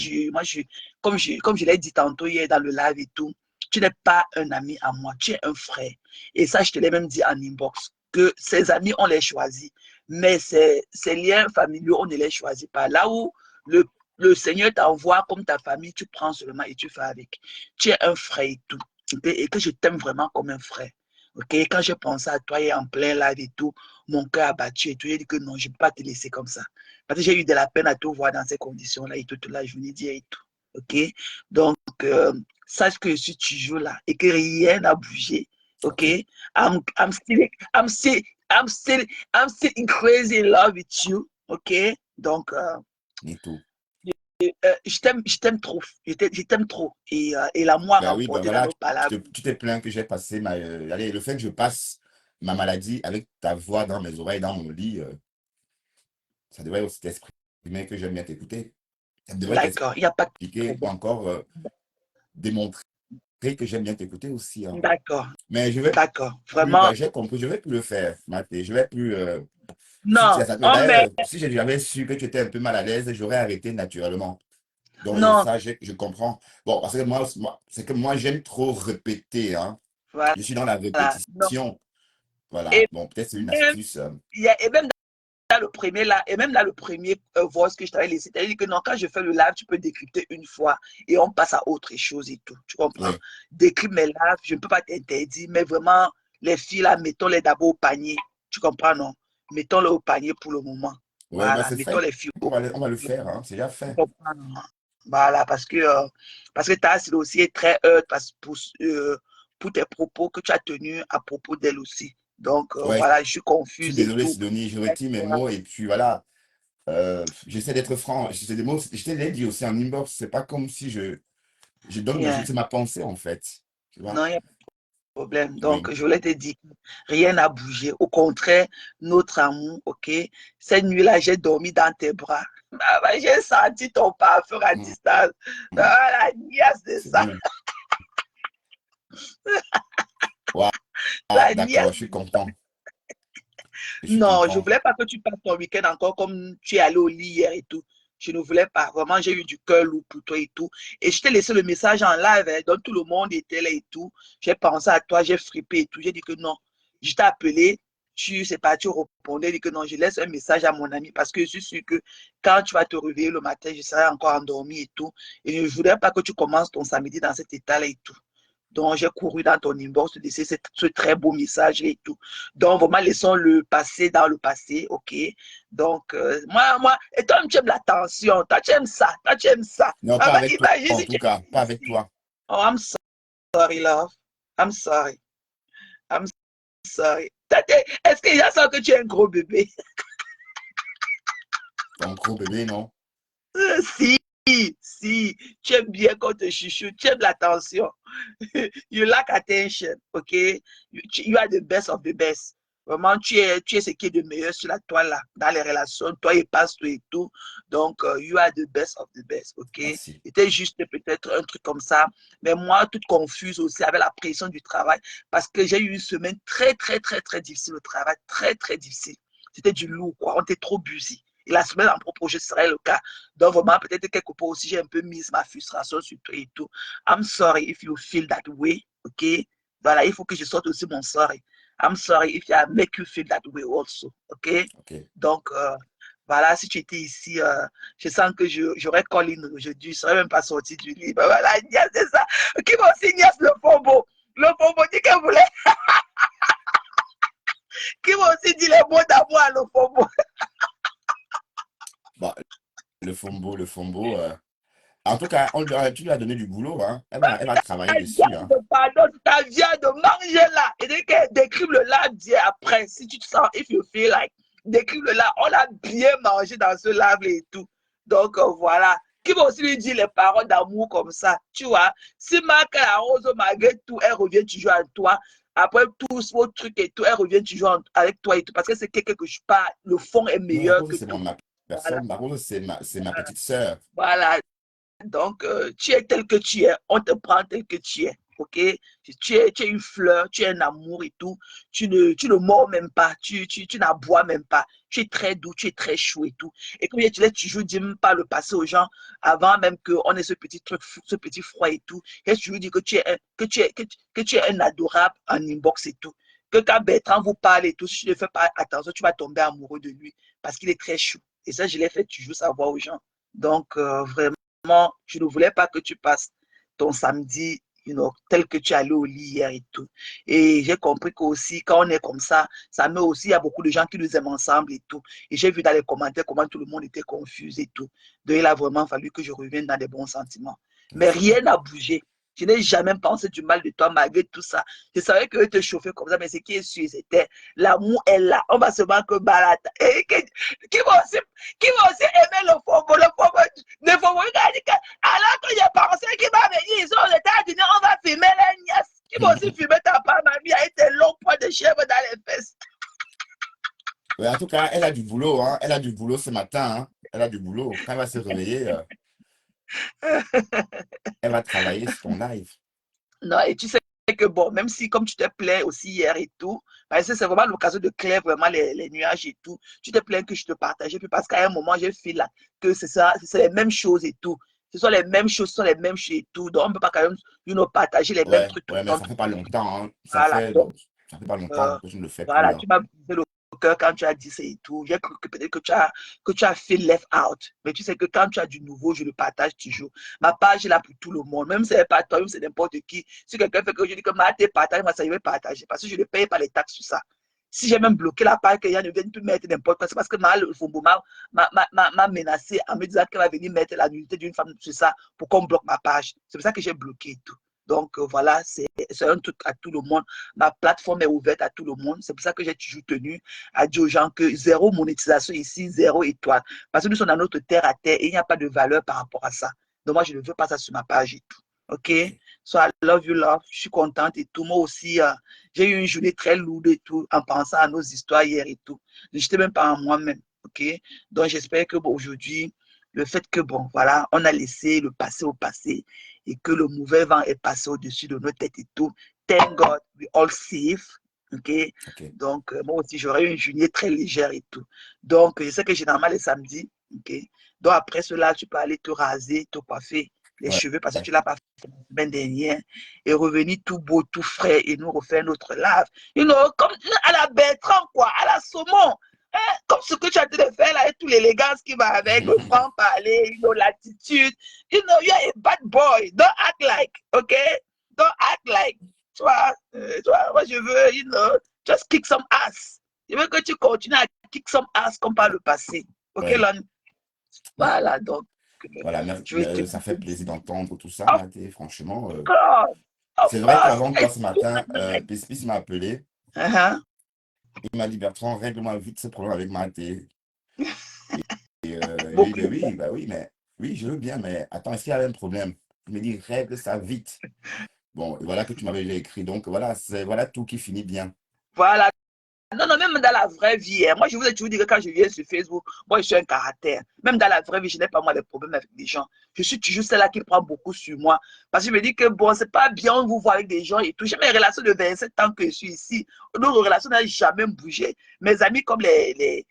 [SPEAKER 5] je l'ai dit tantôt hier dans le live et tout, tu n'es pas un ami à moi, tu es un frère. Et ça, je te l'ai même dit en inbox, que ces amis, on les choisit. Mais ces liens familiaux, on ne les choisit pas. Là où le le Seigneur t'envoie comme ta famille, tu prends seulement et tu fais avec. Tu es un frère et tout. Okay? Et que je t'aime vraiment comme un frère. Ok, quand je pensais à toi et en plein live et tout, mon cœur a battu et tout, j'ai dit que non, je ne peux pas te laisser comme ça. Parce que j'ai eu de la peine à te voir dans ces conditions-là et toute la journée d'hier et tout. Ok, donc sache que je suis toujours là et que rien n'a bougé. Ok, I'm still crazy in love with you. Ok, donc
[SPEAKER 6] Et tout.
[SPEAKER 5] je t'aime trop. Je t'aime trop. Et l'amour m'a
[SPEAKER 6] Oui, ben
[SPEAKER 5] emporté dans
[SPEAKER 6] voilà,
[SPEAKER 5] nos palabres.
[SPEAKER 6] tu t'es plaint que j'ai passé allez, le fait que je passe ma maladie avec ta voix dans mes oreilles, dans mon lit, ça devrait aussi t'exprimer que j'aime bien t'écouter. Ça devrait
[SPEAKER 5] D'accord, il n'y a pas de
[SPEAKER 6] t'expliquer ou
[SPEAKER 5] problème.
[SPEAKER 6] encore démontrer que j'aime bien t'écouter aussi. Hein.
[SPEAKER 5] D'accord,
[SPEAKER 6] Mais je vais
[SPEAKER 5] d'accord.
[SPEAKER 6] plus,
[SPEAKER 5] Vraiment,
[SPEAKER 6] j'ai compris, je vais plus le faire, Mathé. Je vais plus. Si tu
[SPEAKER 5] non,
[SPEAKER 6] as ça,
[SPEAKER 5] on met,
[SPEAKER 6] d'ailleurs, si j'avais su que tu étais un peu mal à l'aise, j'aurais arrêté naturellement. Donc,
[SPEAKER 5] non,
[SPEAKER 6] ça, je comprends. Bon, parce que c'est que moi, j'aime trop répéter. Hein.
[SPEAKER 5] voilà,
[SPEAKER 6] Je suis dans la
[SPEAKER 5] non.
[SPEAKER 6] répétition. Voilà.
[SPEAKER 5] Et
[SPEAKER 6] Bon, peut-être c'est une
[SPEAKER 5] même,
[SPEAKER 6] astuce.
[SPEAKER 5] et même dans le premier là, et même dans le premier voice que je t'avais laissé, tu dit que non, quand je fais le live, tu peux décrypter une fois et on passe à autre chose et tout. Tu comprends?
[SPEAKER 6] Oui.
[SPEAKER 5] Décrypte mes lives, je ne peux pas t'interdire, mais vraiment, les filles là, mettons-les d'abord au panier. Tu comprends, non? Mettons-les au panier pour le moment.
[SPEAKER 6] Ouais, bah,
[SPEAKER 5] Voilà,
[SPEAKER 6] c'est
[SPEAKER 5] mettons
[SPEAKER 6] fait.
[SPEAKER 5] les filles
[SPEAKER 6] On
[SPEAKER 5] au
[SPEAKER 6] va, on va le
[SPEAKER 5] panier.
[SPEAKER 6] faire. Hein. C'est déjà
[SPEAKER 5] Tu
[SPEAKER 6] fait.
[SPEAKER 5] comprends, non? Voilà, parce que ta c'est aussi très pour tes propos que tu as tenus à propos d'elle aussi. Donc,
[SPEAKER 6] Ouais,
[SPEAKER 5] voilà, je suis
[SPEAKER 6] je suis
[SPEAKER 5] confuse et
[SPEAKER 6] désolé,
[SPEAKER 5] tout.
[SPEAKER 6] Sidonie. Je retire mes mots et puis voilà. J'essaie d'être franc. C'est des mots, je te l'ai dit aussi en inbox. C'est pas comme si je donne,
[SPEAKER 5] Yeah.
[SPEAKER 6] c'est ma pensée en fait. Tu vois?
[SPEAKER 5] Non, il n'y a pas de problème.
[SPEAKER 6] Oui.
[SPEAKER 5] Donc, je voulais te dire, rien n'a bougé. Au contraire, notre amour, ok? Cette nuit-là, j'ai dormi dans tes bras. J'ai senti ton parfum à
[SPEAKER 6] Mm,
[SPEAKER 5] distance.
[SPEAKER 6] mm.
[SPEAKER 5] Ah, la niaise de
[SPEAKER 6] C'est
[SPEAKER 5] ça.
[SPEAKER 6] bien. Ouais,
[SPEAKER 5] La
[SPEAKER 6] d'accord,
[SPEAKER 5] niaise.
[SPEAKER 6] je suis content. Je suis
[SPEAKER 5] Non, je ne
[SPEAKER 6] content.
[SPEAKER 5] voulais pas que tu passes ton week-end encore comme tu es allé au lit hier et tout. Je ne voulais pas. Vraiment, j'ai eu du cœur lourd pour toi et tout. Et je t'ai laissé le message en live, hein, donc tout le monde était là et tout. J'ai pensé à toi, j'ai frippé et tout. J'ai dit que non. Je t'ai appelé, tu sais pas, tu répondais, j'ai dit que non, je laisse un message à mon ami parce que je suis sûr que quand tu vas te réveiller le matin, je serai encore endormi et tout. Et je ne voudrais pas que tu commences ton samedi dans cet état-là et tout. Donc, j'ai couru dans ton inbox, te laisser ce très beau message et tout. Donc, vraiment, laissons le passé dans le passé, ok? Donc, et toi, tu aimes l'attention, toi, tu aimes ça, toi, tu aimes ça.
[SPEAKER 6] Non, pas avec toi,
[SPEAKER 5] Imagine
[SPEAKER 6] en
[SPEAKER 5] si tu
[SPEAKER 6] tout cas,
[SPEAKER 5] es
[SPEAKER 6] pas avec
[SPEAKER 5] ici.
[SPEAKER 6] toi.
[SPEAKER 5] Oh, I'm sorry, love. I'm sorry. I'm sorry. Est-ce qu'il y a ça que tu es un gros bébé?
[SPEAKER 6] Ton gros bébé, non?
[SPEAKER 5] Si, si, tu aimes bien quand te chuchote, tu aimes l'attention. You lack attention, ok? You are the best of the best. Vraiment, tu es ce qui est de meilleur sur la toile là, dans les relations, toi et Pasteur et tout. Donc, you are the best of the best, ok?
[SPEAKER 6] Merci.
[SPEAKER 5] C'était juste peut-être un truc comme ça. Mais moi, toute confuse aussi avec la pression du travail, parce que j'ai eu une semaine très, très, très, très difficile au travail, très, très difficile. C'était du lourd, quoi. On était trop busy. Et la semaine en propos, je serai le cas. Donc, vraiment, peut-être quelque part aussi, j'ai un peu mis ma frustration sur toi et tout. I'm sorry if you feel that way, ok? Voilà, il faut que je sorte aussi mon sorry. I'm sorry if I make you feel that way also, ok?
[SPEAKER 6] Ok.
[SPEAKER 5] Donc, voilà, si tu étais ici, je sens que j'aurais collé aujourd'hui, je ne serais même pas sorti du lit. Ben voilà, Nias, c'est ça. Qui va aussi Nias le fombo? Le fombo dit qu'elle voulait. Qui va aussi dire les mots d'amour à le fombo?
[SPEAKER 6] Bah, le fombo. En tout cas, tu lui as donné du boulot. Hein. Elle va travailler
[SPEAKER 5] Ta
[SPEAKER 6] dessus. Hein.
[SPEAKER 5] viande, pardon, ta viande, manger là. Et dès qu'elle décrit le lave, dis après, si tu te sens, if you feel like, décrit le lave, on a bien mangé dans ce lave et tout. Donc, voilà. Qui va aussi lui dire les paroles d'amour comme ça, tu vois. Si Marc arrose malgré tout, elle revient toujours à toi. Après tous vos trucs et tout, elle revient toujours avec toi et tout. Parce que c'est quelqu'un que je parle, le fond est
[SPEAKER 6] Non,
[SPEAKER 5] meilleur
[SPEAKER 6] Rose,
[SPEAKER 5] que
[SPEAKER 6] c'est
[SPEAKER 5] tout.
[SPEAKER 6] ma
[SPEAKER 5] Voilà.
[SPEAKER 6] personne. Rose, c'est ma petite sœur.
[SPEAKER 5] Voilà. Donc, tu es tel que tu es, on te prend tel que tu es, ok? Tu es une fleur, tu es un amour et tout. Tu ne mords même pas, tu n'aboies même pas. Tu es très doux, tu es très chou et tout. Et comme tu l'as toujours dit, même pas le passer aux gens, avant même qu'on ait ce petit truc, ce petit froid et tout. Et je lui dis que tu es un adorable en inbox et tout. Que quand Bertrand vous parle et tout, si tu ne fais pas attention, tu vas tomber amoureux de lui parce qu'il est très chou. Et ça, je l'ai fait toujours savoir aux gens. Donc, vraiment, je ne voulais pas que tu passes ton samedi, tel que tu allais au lit hier et tout. Et j'ai compris qu'aussi, quand on est comme ça met aussi, il y a beaucoup de gens qui nous aiment ensemble et tout. Et j'ai vu dans les commentaires comment tout le monde était confus et tout. Donc, il a vraiment fallu que je revienne dans des bons sentiments. Mais rien n'a bougé. Je n'ai jamais pensé du mal de toi malgré tout ça. Je savais que te chauffer comme ça, mais ce qui est sûr, c'était l'amour est là. On va se battre que balade. Et qui va aussi aimer le faubourg, le faubourg. Alors que j'ai pensé qu'il va venir ici aux États-Unis, on va filmer les nièces. Qui va aussi filmer ta part, mamie, avec tes longs points de chèvre dans les fesses.
[SPEAKER 6] Ouais, en tout cas, elle a du boulot, hein. Elle a du boulot ce matin, hein. Elle a du boulot. Quand elle va se réveiller, elle va travailler sur ton live.
[SPEAKER 5] Non, et tu sais que bon, même si comme tu te plais aussi hier et tout, parce que c'est vraiment l'occasion de clair vraiment les nuages et tout, tu te plains que je te partageais, puis parce qu'à un moment, j'ai fait là, que c'est ça, c'est les mêmes choses et tout. Ce sont les mêmes choses, ce sont les mêmes choses et tout. Donc, on ne peut pas quand même partager les mêmes
[SPEAKER 6] Ouais,
[SPEAKER 5] trucs tout le
[SPEAKER 6] ouais, mais
[SPEAKER 5] temps.
[SPEAKER 6] ça fait pas longtemps, hein.
[SPEAKER 5] Voilà. Donc,
[SPEAKER 6] Ça fait pas longtemps que je ne le fais plus,
[SPEAKER 5] voilà,
[SPEAKER 6] hein.
[SPEAKER 5] tu m'as brisé le cœur quand tu as dit ça et tout. J'ai cru que peut-être que tu as fait left out. Mais tu sais que quand tu as du nouveau, je le partage toujours. Ma page est là pour tout le monde. Même si ce n'est pas toi, même si c'est n'importe qui. Si quelqu'un fait que je dis que ma partage, moi, ça, je vais partager. Parce que je ne paye pas les taxes sur ça. Si j'ai même bloqué la page, qu'il y a ne vienne plus mettre n'importe quoi, c'est parce que le Fombo m'a menacé en me disant qu'elle va venir mettre la nudité d'une femme sur ça pour qu'on bloque ma page. C'est pour ça que j'ai bloqué tout. Donc voilà, c'est un truc à tout le monde. Ma plateforme est ouverte à tout le monde. C'est pour ça que j'ai toujours tenu à dire aux gens que zéro monétisation ici, zéro étoile. Parce que nous sommes dans notre terre à terre et il n'y a pas de valeur par rapport à ça. Donc moi, je ne veux pas ça sur ma page et tout. OK? So I love you, love. Je suis contente et tout. Moi aussi, j'ai eu une journée très lourde et tout en pensant à nos histoires hier et tout. Je n'étais même pas en moi-même. OK? Donc j'espère que bon, aujourd'hui, le fait que bon, voilà, on a laissé le passé au passé et que le mauvais vent est passé au-dessus de nos têtes et tout. Thank God, we all safe. OK? Donc, moi aussi, j'aurais eu une journée très légère et tout. Donc, je sais que généralement, les samedis, OK? Donc, après cela, tu peux aller te raser, te coiffer les cheveux parce que tu ne l'as pas fait la semaine dernière et revenir tout beau, tout frais et nous refaire notre lave. Comme à la Bertrand, quoi, à la saumon. Hein? Comme ce que tu as de faire là, et toute l'élégance qui va avec, le franc-parler, l'attitude. You are a bad boy. Don't act like, okay? Don't act like. Tu vois, moi je veux, just kick some ass. Je veux que tu continues à kick some ass comme par le passé. Ok,
[SPEAKER 6] Ouais.
[SPEAKER 5] Lon? Voilà, donc.
[SPEAKER 6] Voilà, ça fait plaisir d'entendre tout ça, Mathé, franchement. C'est vrai qu'avant toi ce matin, Pispis m'a appelé. Il m'a dit, Bertrand, règle-moi vite ce problème avec Mathé. Et j'ai dit, oui, bah oui, mais oui, je veux bien, mais attends, est-ce qu'il y a un problème? Il me dit, règle ça vite. Bon, et voilà que tu m'avais déjà écrit. Donc voilà, voilà tout qui finit bien.
[SPEAKER 5] Voilà. Non, non, même dans la vraie vie, moi je vous ai toujours dit que quand je viens sur Facebook, moi je suis un caractère. Même dans la vraie vie, je n'ai pas moi des problèmes avec des gens. Je suis toujours celle-là qui prend beaucoup sur moi. Parce que je me dis que bon, c'est pas bien de vous voir avec des gens et tout. J'ai mes relations de 27 ans que je suis ici. Nos relations n'ont jamais bougé. Mes amis comme les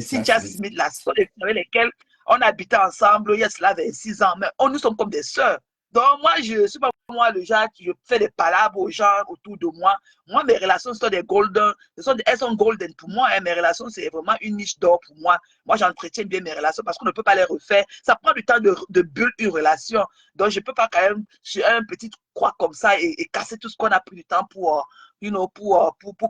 [SPEAKER 5] Cynthia Smith, là, ce sont des filles avec lesquelles on habitait ensemble il y a cela 26 ans. Mais nous sommes comme des sœurs. Donc, moi, je ne suis pas moi le genre qui fait des palabres aux gens autour de moi. Moi, mes relations sont des golden. Elles sont golden pour moi. Hein. Mes relations, c'est vraiment une niche d'or pour moi. Moi, j'entretiens bien mes relations parce qu'on ne peut pas les refaire. Ça prend du temps de build une relation. Donc, je ne peux pas quand même, sur un petit croix comme ça et casser tout ce qu'on a pris du temps pour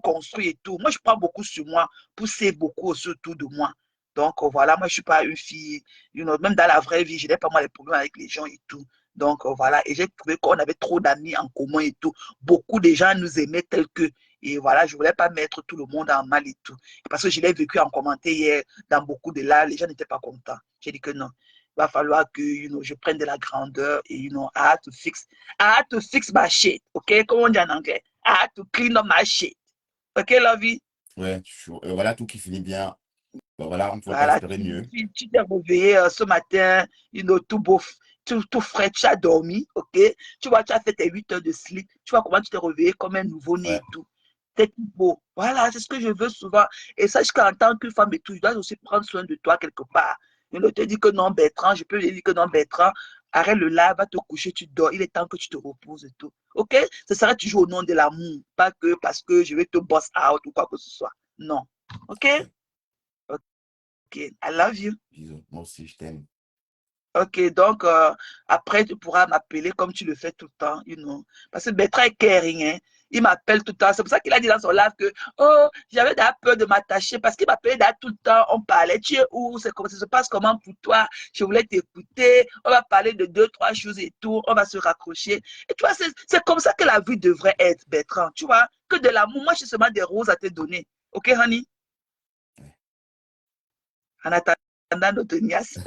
[SPEAKER 5] construire et tout. Moi, je prends beaucoup sur moi, pour save beaucoup autour de moi. Donc, voilà, moi, je ne suis pas une fille, même dans la vraie vie, je n'ai pas moi les problèmes avec les gens et tout. Donc, voilà, et j'ai trouvé qu'on avait trop d'amis en commun et tout. Beaucoup de gens nous aimaient tels que. Et voilà, je ne voulais pas mettre tout le monde en mal et tout. Parce que je l'ai vécu en commentaire hier dans beaucoup de là, les gens n'étaient pas contents. J'ai dit que non, il va falloir que je prenne de la grandeur et I had to fix my shit. OK? Comment on dit en anglais? I had to clean up my shit. OK, Lovey?
[SPEAKER 6] Ouais, voilà tout qui finit bien. Ben voilà, on ne pouvait pas
[SPEAKER 5] Voilà,
[SPEAKER 6] espérer mieux.
[SPEAKER 5] tu t'es réveillé ce matin, tout beau, tout frais, tu as dormi, ok? Tu vois, tu as fait tes 8 heures de sleep. Tu vois comment tu t'es réveillé comme un nouveau-né et tout. T'es tout beau. Voilà, c'est ce que je veux souvent. Et sache qu'en tant que femme et tout, je dois aussi prendre soin de toi quelque part. Je ne te dis que non, Bertrand, je peux lui dire que non, Bertrand, arrête le live, va te coucher, tu dors. Il est temps que tu te reposes et tout. Ok? Ce sera toujours au nom de l'amour, pas que parce que je vais te boss out ou quoi que ce soit. Non. Ok? Ok, I love you.
[SPEAKER 6] Bisous, moi aussi, je t'aime.
[SPEAKER 5] Ok, donc après, tu pourras m'appeler comme tu le fais tout le temps, you know. Parce que Bertrand est caring, hein. Il m'appelle tout le temps. C'est pour ça qu'il a dit dans son live que, oh, j'avais déjà peur de m'attacher parce qu'il m'appelait déjà tout le temps. On parlait, tu es où? Ça se passe comment pour toi? Je voulais t'écouter. On va parler de deux, trois choses et tout. On va se raccrocher. Et tu vois, c'est comme ça que la vie devrait être, Bertrand. Tu vois, que de l'amour. Moi, j'ai seulement des roses à te donner. Ok, honey? En attendant notre niace.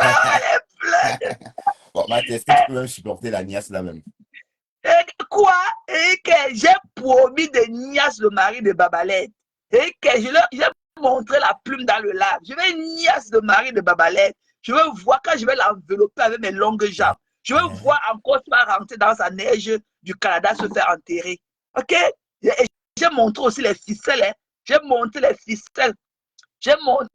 [SPEAKER 6] Bon, Matt, est-ce que tu peux même supporter la niace là même?
[SPEAKER 5] Quoi? Et que j'ai promis de niasse le mari de Babalette. Et que j'ai montré la plume dans le lave. Je vais niasse le mari de Babalette. Je veux voir quand je vais l'envelopper avec mes longues jambes. Je veux voir encore si va rentrer dans sa neige du Canada se faire enterrer. Ok? Et j'ai montré aussi les ficelles. Hein. J'ai montré les ficelles. J'ai montré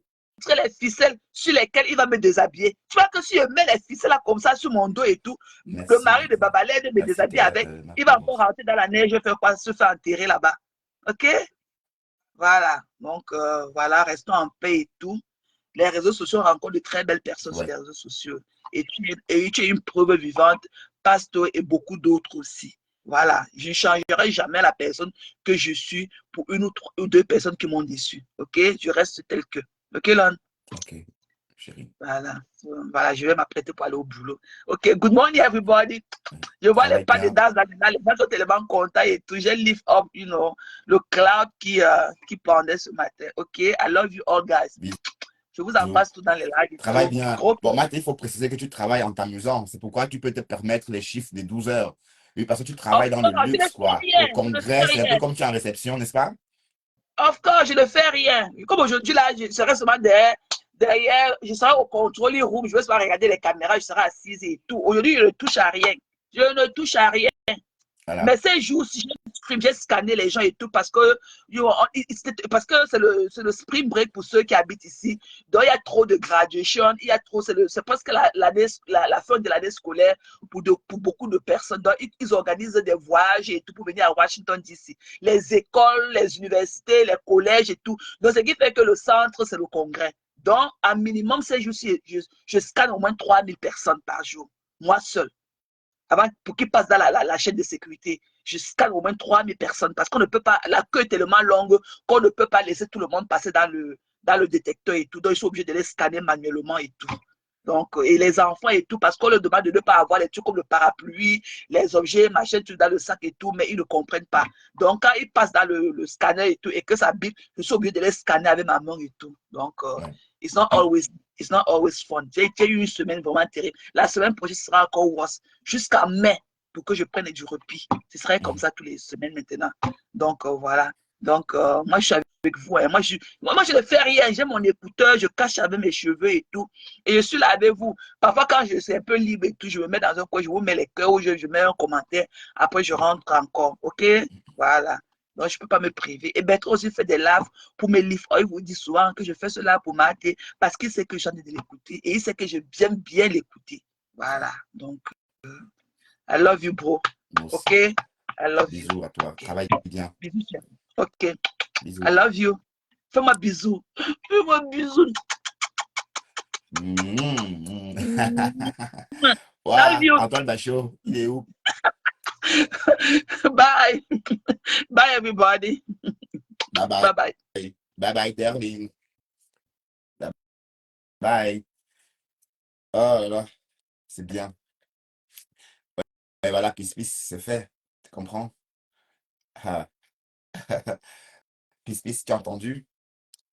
[SPEAKER 5] les ficelles sur lesquelles il va me déshabiller. Tu vois que si je mets les ficelles là comme ça sur mon dos et tout,
[SPEAKER 6] Merci,
[SPEAKER 5] le mari de Babalède me déshabille avec, il va encore rentrer dans la neige, faire quoi, se faire enterrer là-bas. Ok? Voilà. Donc, voilà, restons en paix et tout. Les réseaux sociaux rencontrent de très belles personnes sur les réseaux sociaux. Et tu es une preuve vivante, Pasteur et beaucoup d'autres aussi. Voilà, je ne changerai jamais la personne que je suis pour une ou deux personnes qui m'ont déçu. Ok, je reste tel que. Ok, Lon?
[SPEAKER 6] Ok, chérie.
[SPEAKER 5] Voilà, voilà, je vais m'apprêter pour aller au boulot. Ok, good morning everybody. Je vois les pas de danse dans les gens sont tellement contents et tout. J'ai lift up, you know, le cloud qui pendait ce matin. Ok, I love you all guys.
[SPEAKER 6] Bisous.
[SPEAKER 5] Je vous embrasse tout dans les lives.
[SPEAKER 6] Travaille bien. Bon, Matt, il faut préciser que tu travailles en t'amusant. C'est pourquoi tu peux te permettre les chiffres des 12 heures. Oui, parce que tu travailles dans le luxe, quoi. Au congrès, c'est un peu comme tu es en réception, n'est-ce pas?
[SPEAKER 5] Of course, je ne fais rien. Comme aujourd'hui, là, je serai seulement derrière, je serai au contrôle room, je vais seulement regarder les caméras, je serai assise et tout. Aujourd'hui, je ne touche à rien. Je ne touche à rien. Voilà. Mais ces jours-ci, j'ai scanné les gens et tout parce que c'est le spring break pour ceux qui habitent ici. Donc, il y a trop de graduation, il y a trop, c'est presque la fin de l'année scolaire pour beaucoup de personnes. Donc, ils organisent des voyages et tout pour venir à Washington, D.C. Les écoles, les universités, les collèges et tout. Donc, ce qui fait que le centre, c'est le congrès. Donc, à minimum, ces jours-ci, je scanne au moins 3000 personnes par jour. Moi seul. Avant, pour qu'ils passent dans la chaîne de sécurité, je scanne au moins 3000 personnes parce qu'on ne peut pas, la queue est tellement longue qu'on ne peut pas laisser tout le monde passer dans le détecteur et tout. Donc, ils sont obligés de les scanner manuellement et tout. Donc, et les enfants et tout, parce qu'on leur demande de ne pas avoir les trucs comme le parapluie, les objets, machin, tout dans le sac et tout, mais ils ne comprennent pas. Donc, quand ils passent dans le scanner et tout, et que ça bip, je suis obligé de les scanner avec ma main et tout. Donc, it's not always fun. J'ai eu une semaine vraiment terrible. La semaine prochaine sera encore worse. Jusqu'à mai, pour que je prenne du repos. Ce serait comme ça toutes les semaines maintenant. Donc, voilà. Donc, moi, je suis avec vous. Hein. Moi, je ne fais rien. J'ai mon écouteur, je cache avec mes cheveux et tout. Et je suis là avec vous. Parfois, quand je suis un peu libre et tout, je me mets dans un coin, je vous mets les cœurs ou je mets un commentaire. Après, je rentre encore. OK? Voilà. Donc, je ne peux pas me priver. Et Bertrand aussi fait des lives pour mes livres. Il vous dit souvent que je fais cela pour m'arrêter parce qu'il sait que j'ai envie de l'écouter. Et il sait que j'aime bien l'écouter. Voilà. Donc, I love you, bro. OK? I love you.
[SPEAKER 6] Bisous à toi. Okay. Travaille bien.
[SPEAKER 5] Bisous. OK.
[SPEAKER 6] Bisous.
[SPEAKER 5] I love you. Fais-moi bisous. Fais-moi bisous.
[SPEAKER 6] Wow. Antoine Bachot, il est où?
[SPEAKER 5] Bye. Bye, everybody.
[SPEAKER 6] Bye-bye.
[SPEAKER 5] Bye-bye.
[SPEAKER 6] Bye-bye, darling. Bye. Oh là là, c'est bien. Et voilà, Peace, c'est fait. Tu comprends? Peace, tu as entendu?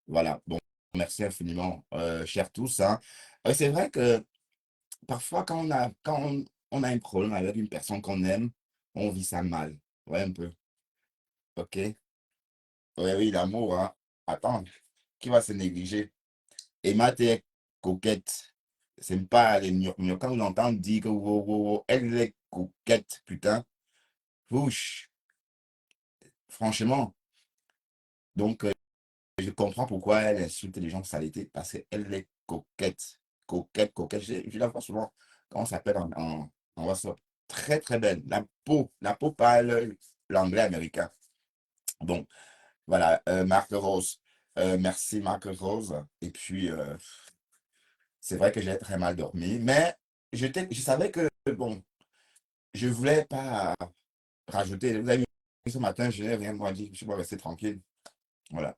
[SPEAKER 6] Voilà, bon, merci infiniment, chers tous. Hein. C'est vrai que parfois, quand on a un problème avec une personne qu'on aime, on vit ça mal. Ouais, un peu. OK? Oui, l'amour, hein. Attends, qui va se négliger? Emma, t'es coquette. C'est pas les murmures. Quand on entend dire que elle est coquette, putain. Fouche. Franchement. Donc, je comprends pourquoi elle insulte les gens de saleté, parce qu'elle est coquette. Coquette. Je la vois souvent quand on s'appelle en WhatsApp. Très, très belle. La peau parle l'anglais américain. Bon, voilà, Marc Rose. Merci, Marc Rose. Et puis, c'est vrai que j'ai très mal dormi, mais je savais que, bon, je ne voulais pas rajouter. Vous avez vu, ce matin, je n'ai rien moi dit. Je vais rester tranquille. Voilà.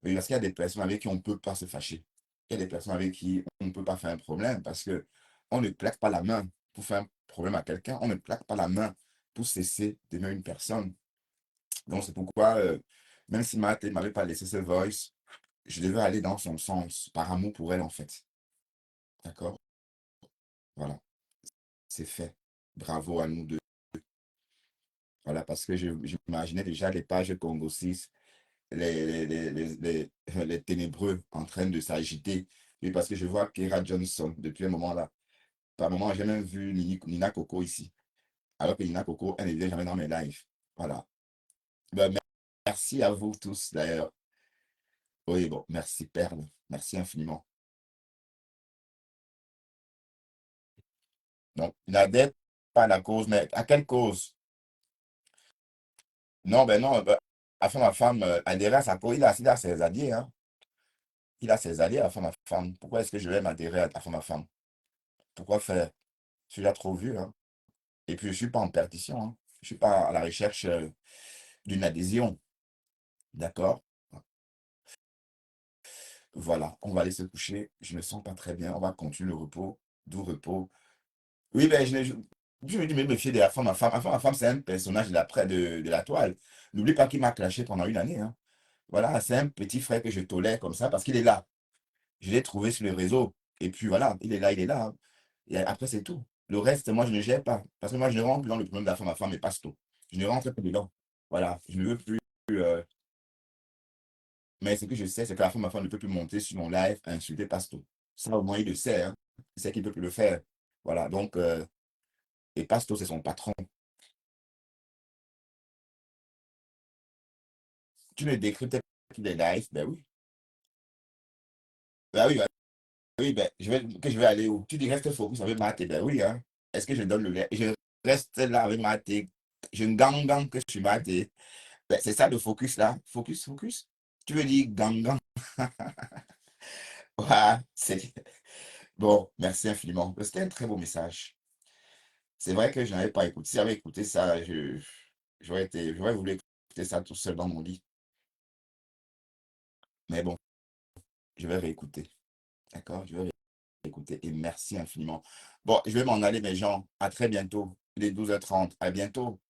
[SPEAKER 6] Oui, parce qu'il y a des personnes avec qui on ne peut pas se fâcher. Il y a des personnes avec qui on ne peut pas faire un problème parce que on ne claque pas la main pour faire un problème à quelqu'un. On ne claque pas la main pour cesser d'aimer une personne. Donc, c'est pourquoi, même si Matt ne m'avait pas laissé ce voice, je devais aller dans son sens, par amour pour elle, en fait. D'accord? Voilà. C'est fait. Bravo à nous deux. Voilà, parce que j'imaginais déjà les pages Congo 6, les ténébreux en train de s'agiter. Et parce que je vois Kera Johnson depuis un moment là. Par moment, j'ai même vu Nina Coco ici. Alors que Nina Coco, elle ne vient jamais dans mes lives. Voilà. Ben, merci à vous tous d'ailleurs. Oui, bon, merci Perle. Merci infiniment. Donc, la dette, pas la cause, mais à quelle cause? Non, ben non, ben, enfin, ma femme, adhérer à sa cause, il a ses alliés, hein. Il a ses alliés, à ma femme. Pourquoi est-ce que je vais m'adhérer à ma femme? Pourquoi faire? Je suis déjà trop vu, hein. Et puis, je ne suis pas en perdition, hein. Je ne suis pas à la recherche d'une adhésion. D'accord? Voilà, on va aller se coucher. Je ne me sens pas très bien. On va continuer le repos. Doux repos. Oui, ben, je me dis, me méfier de la femme à femme. Enfin, ma femme, c'est un personnage de la toile. N'oublie pas qu'il m'a clashé pendant une année, hein. Voilà, c'est un petit frère que je tolère comme ça parce qu'il est là. Je l'ai trouvé sur le réseau. Et puis voilà, il est là, hein. Et après, c'est tout. Le reste, moi, je ne gère pas. Parce que moi, je ne rentre plus dans le problème de la femme à femme et pasto. Je ne rentre plus dedans. Voilà, je ne veux plus. euh, mais ce que je sais, c'est que la femme à femme ne peut plus monter sur mon live à insulter pasto. Ça, au moins, il le sait, hein. Il sait qu'il ne peut plus le faire. Voilà, donc, et pasto, c'est son patron. Tu ne décryptes plus les lives, ben oui. Ben oui, ben oui, ben, je vais aller où? Tu dis reste focus avec Maté, ben oui, hein. Est-ce que je donne le lait? Je reste là avec Maté. Je ne gang que je suis Maté. Ben, c'est ça le focus là. Focus, focus. Tu veux dire gang. Voilà, c'est bon, merci infiniment. C'était un très beau message. C'est vrai que je n'avais pas écouté. Si j'avais écouté ça, j'aurais voulu écouter ça tout seul dans mon lit. Mais bon, je vais réécouter. D'accord? Je vais réécouter et merci infiniment. Bon, je vais m'en aller, mes gens. À très bientôt. Il est 12h30. À bientôt.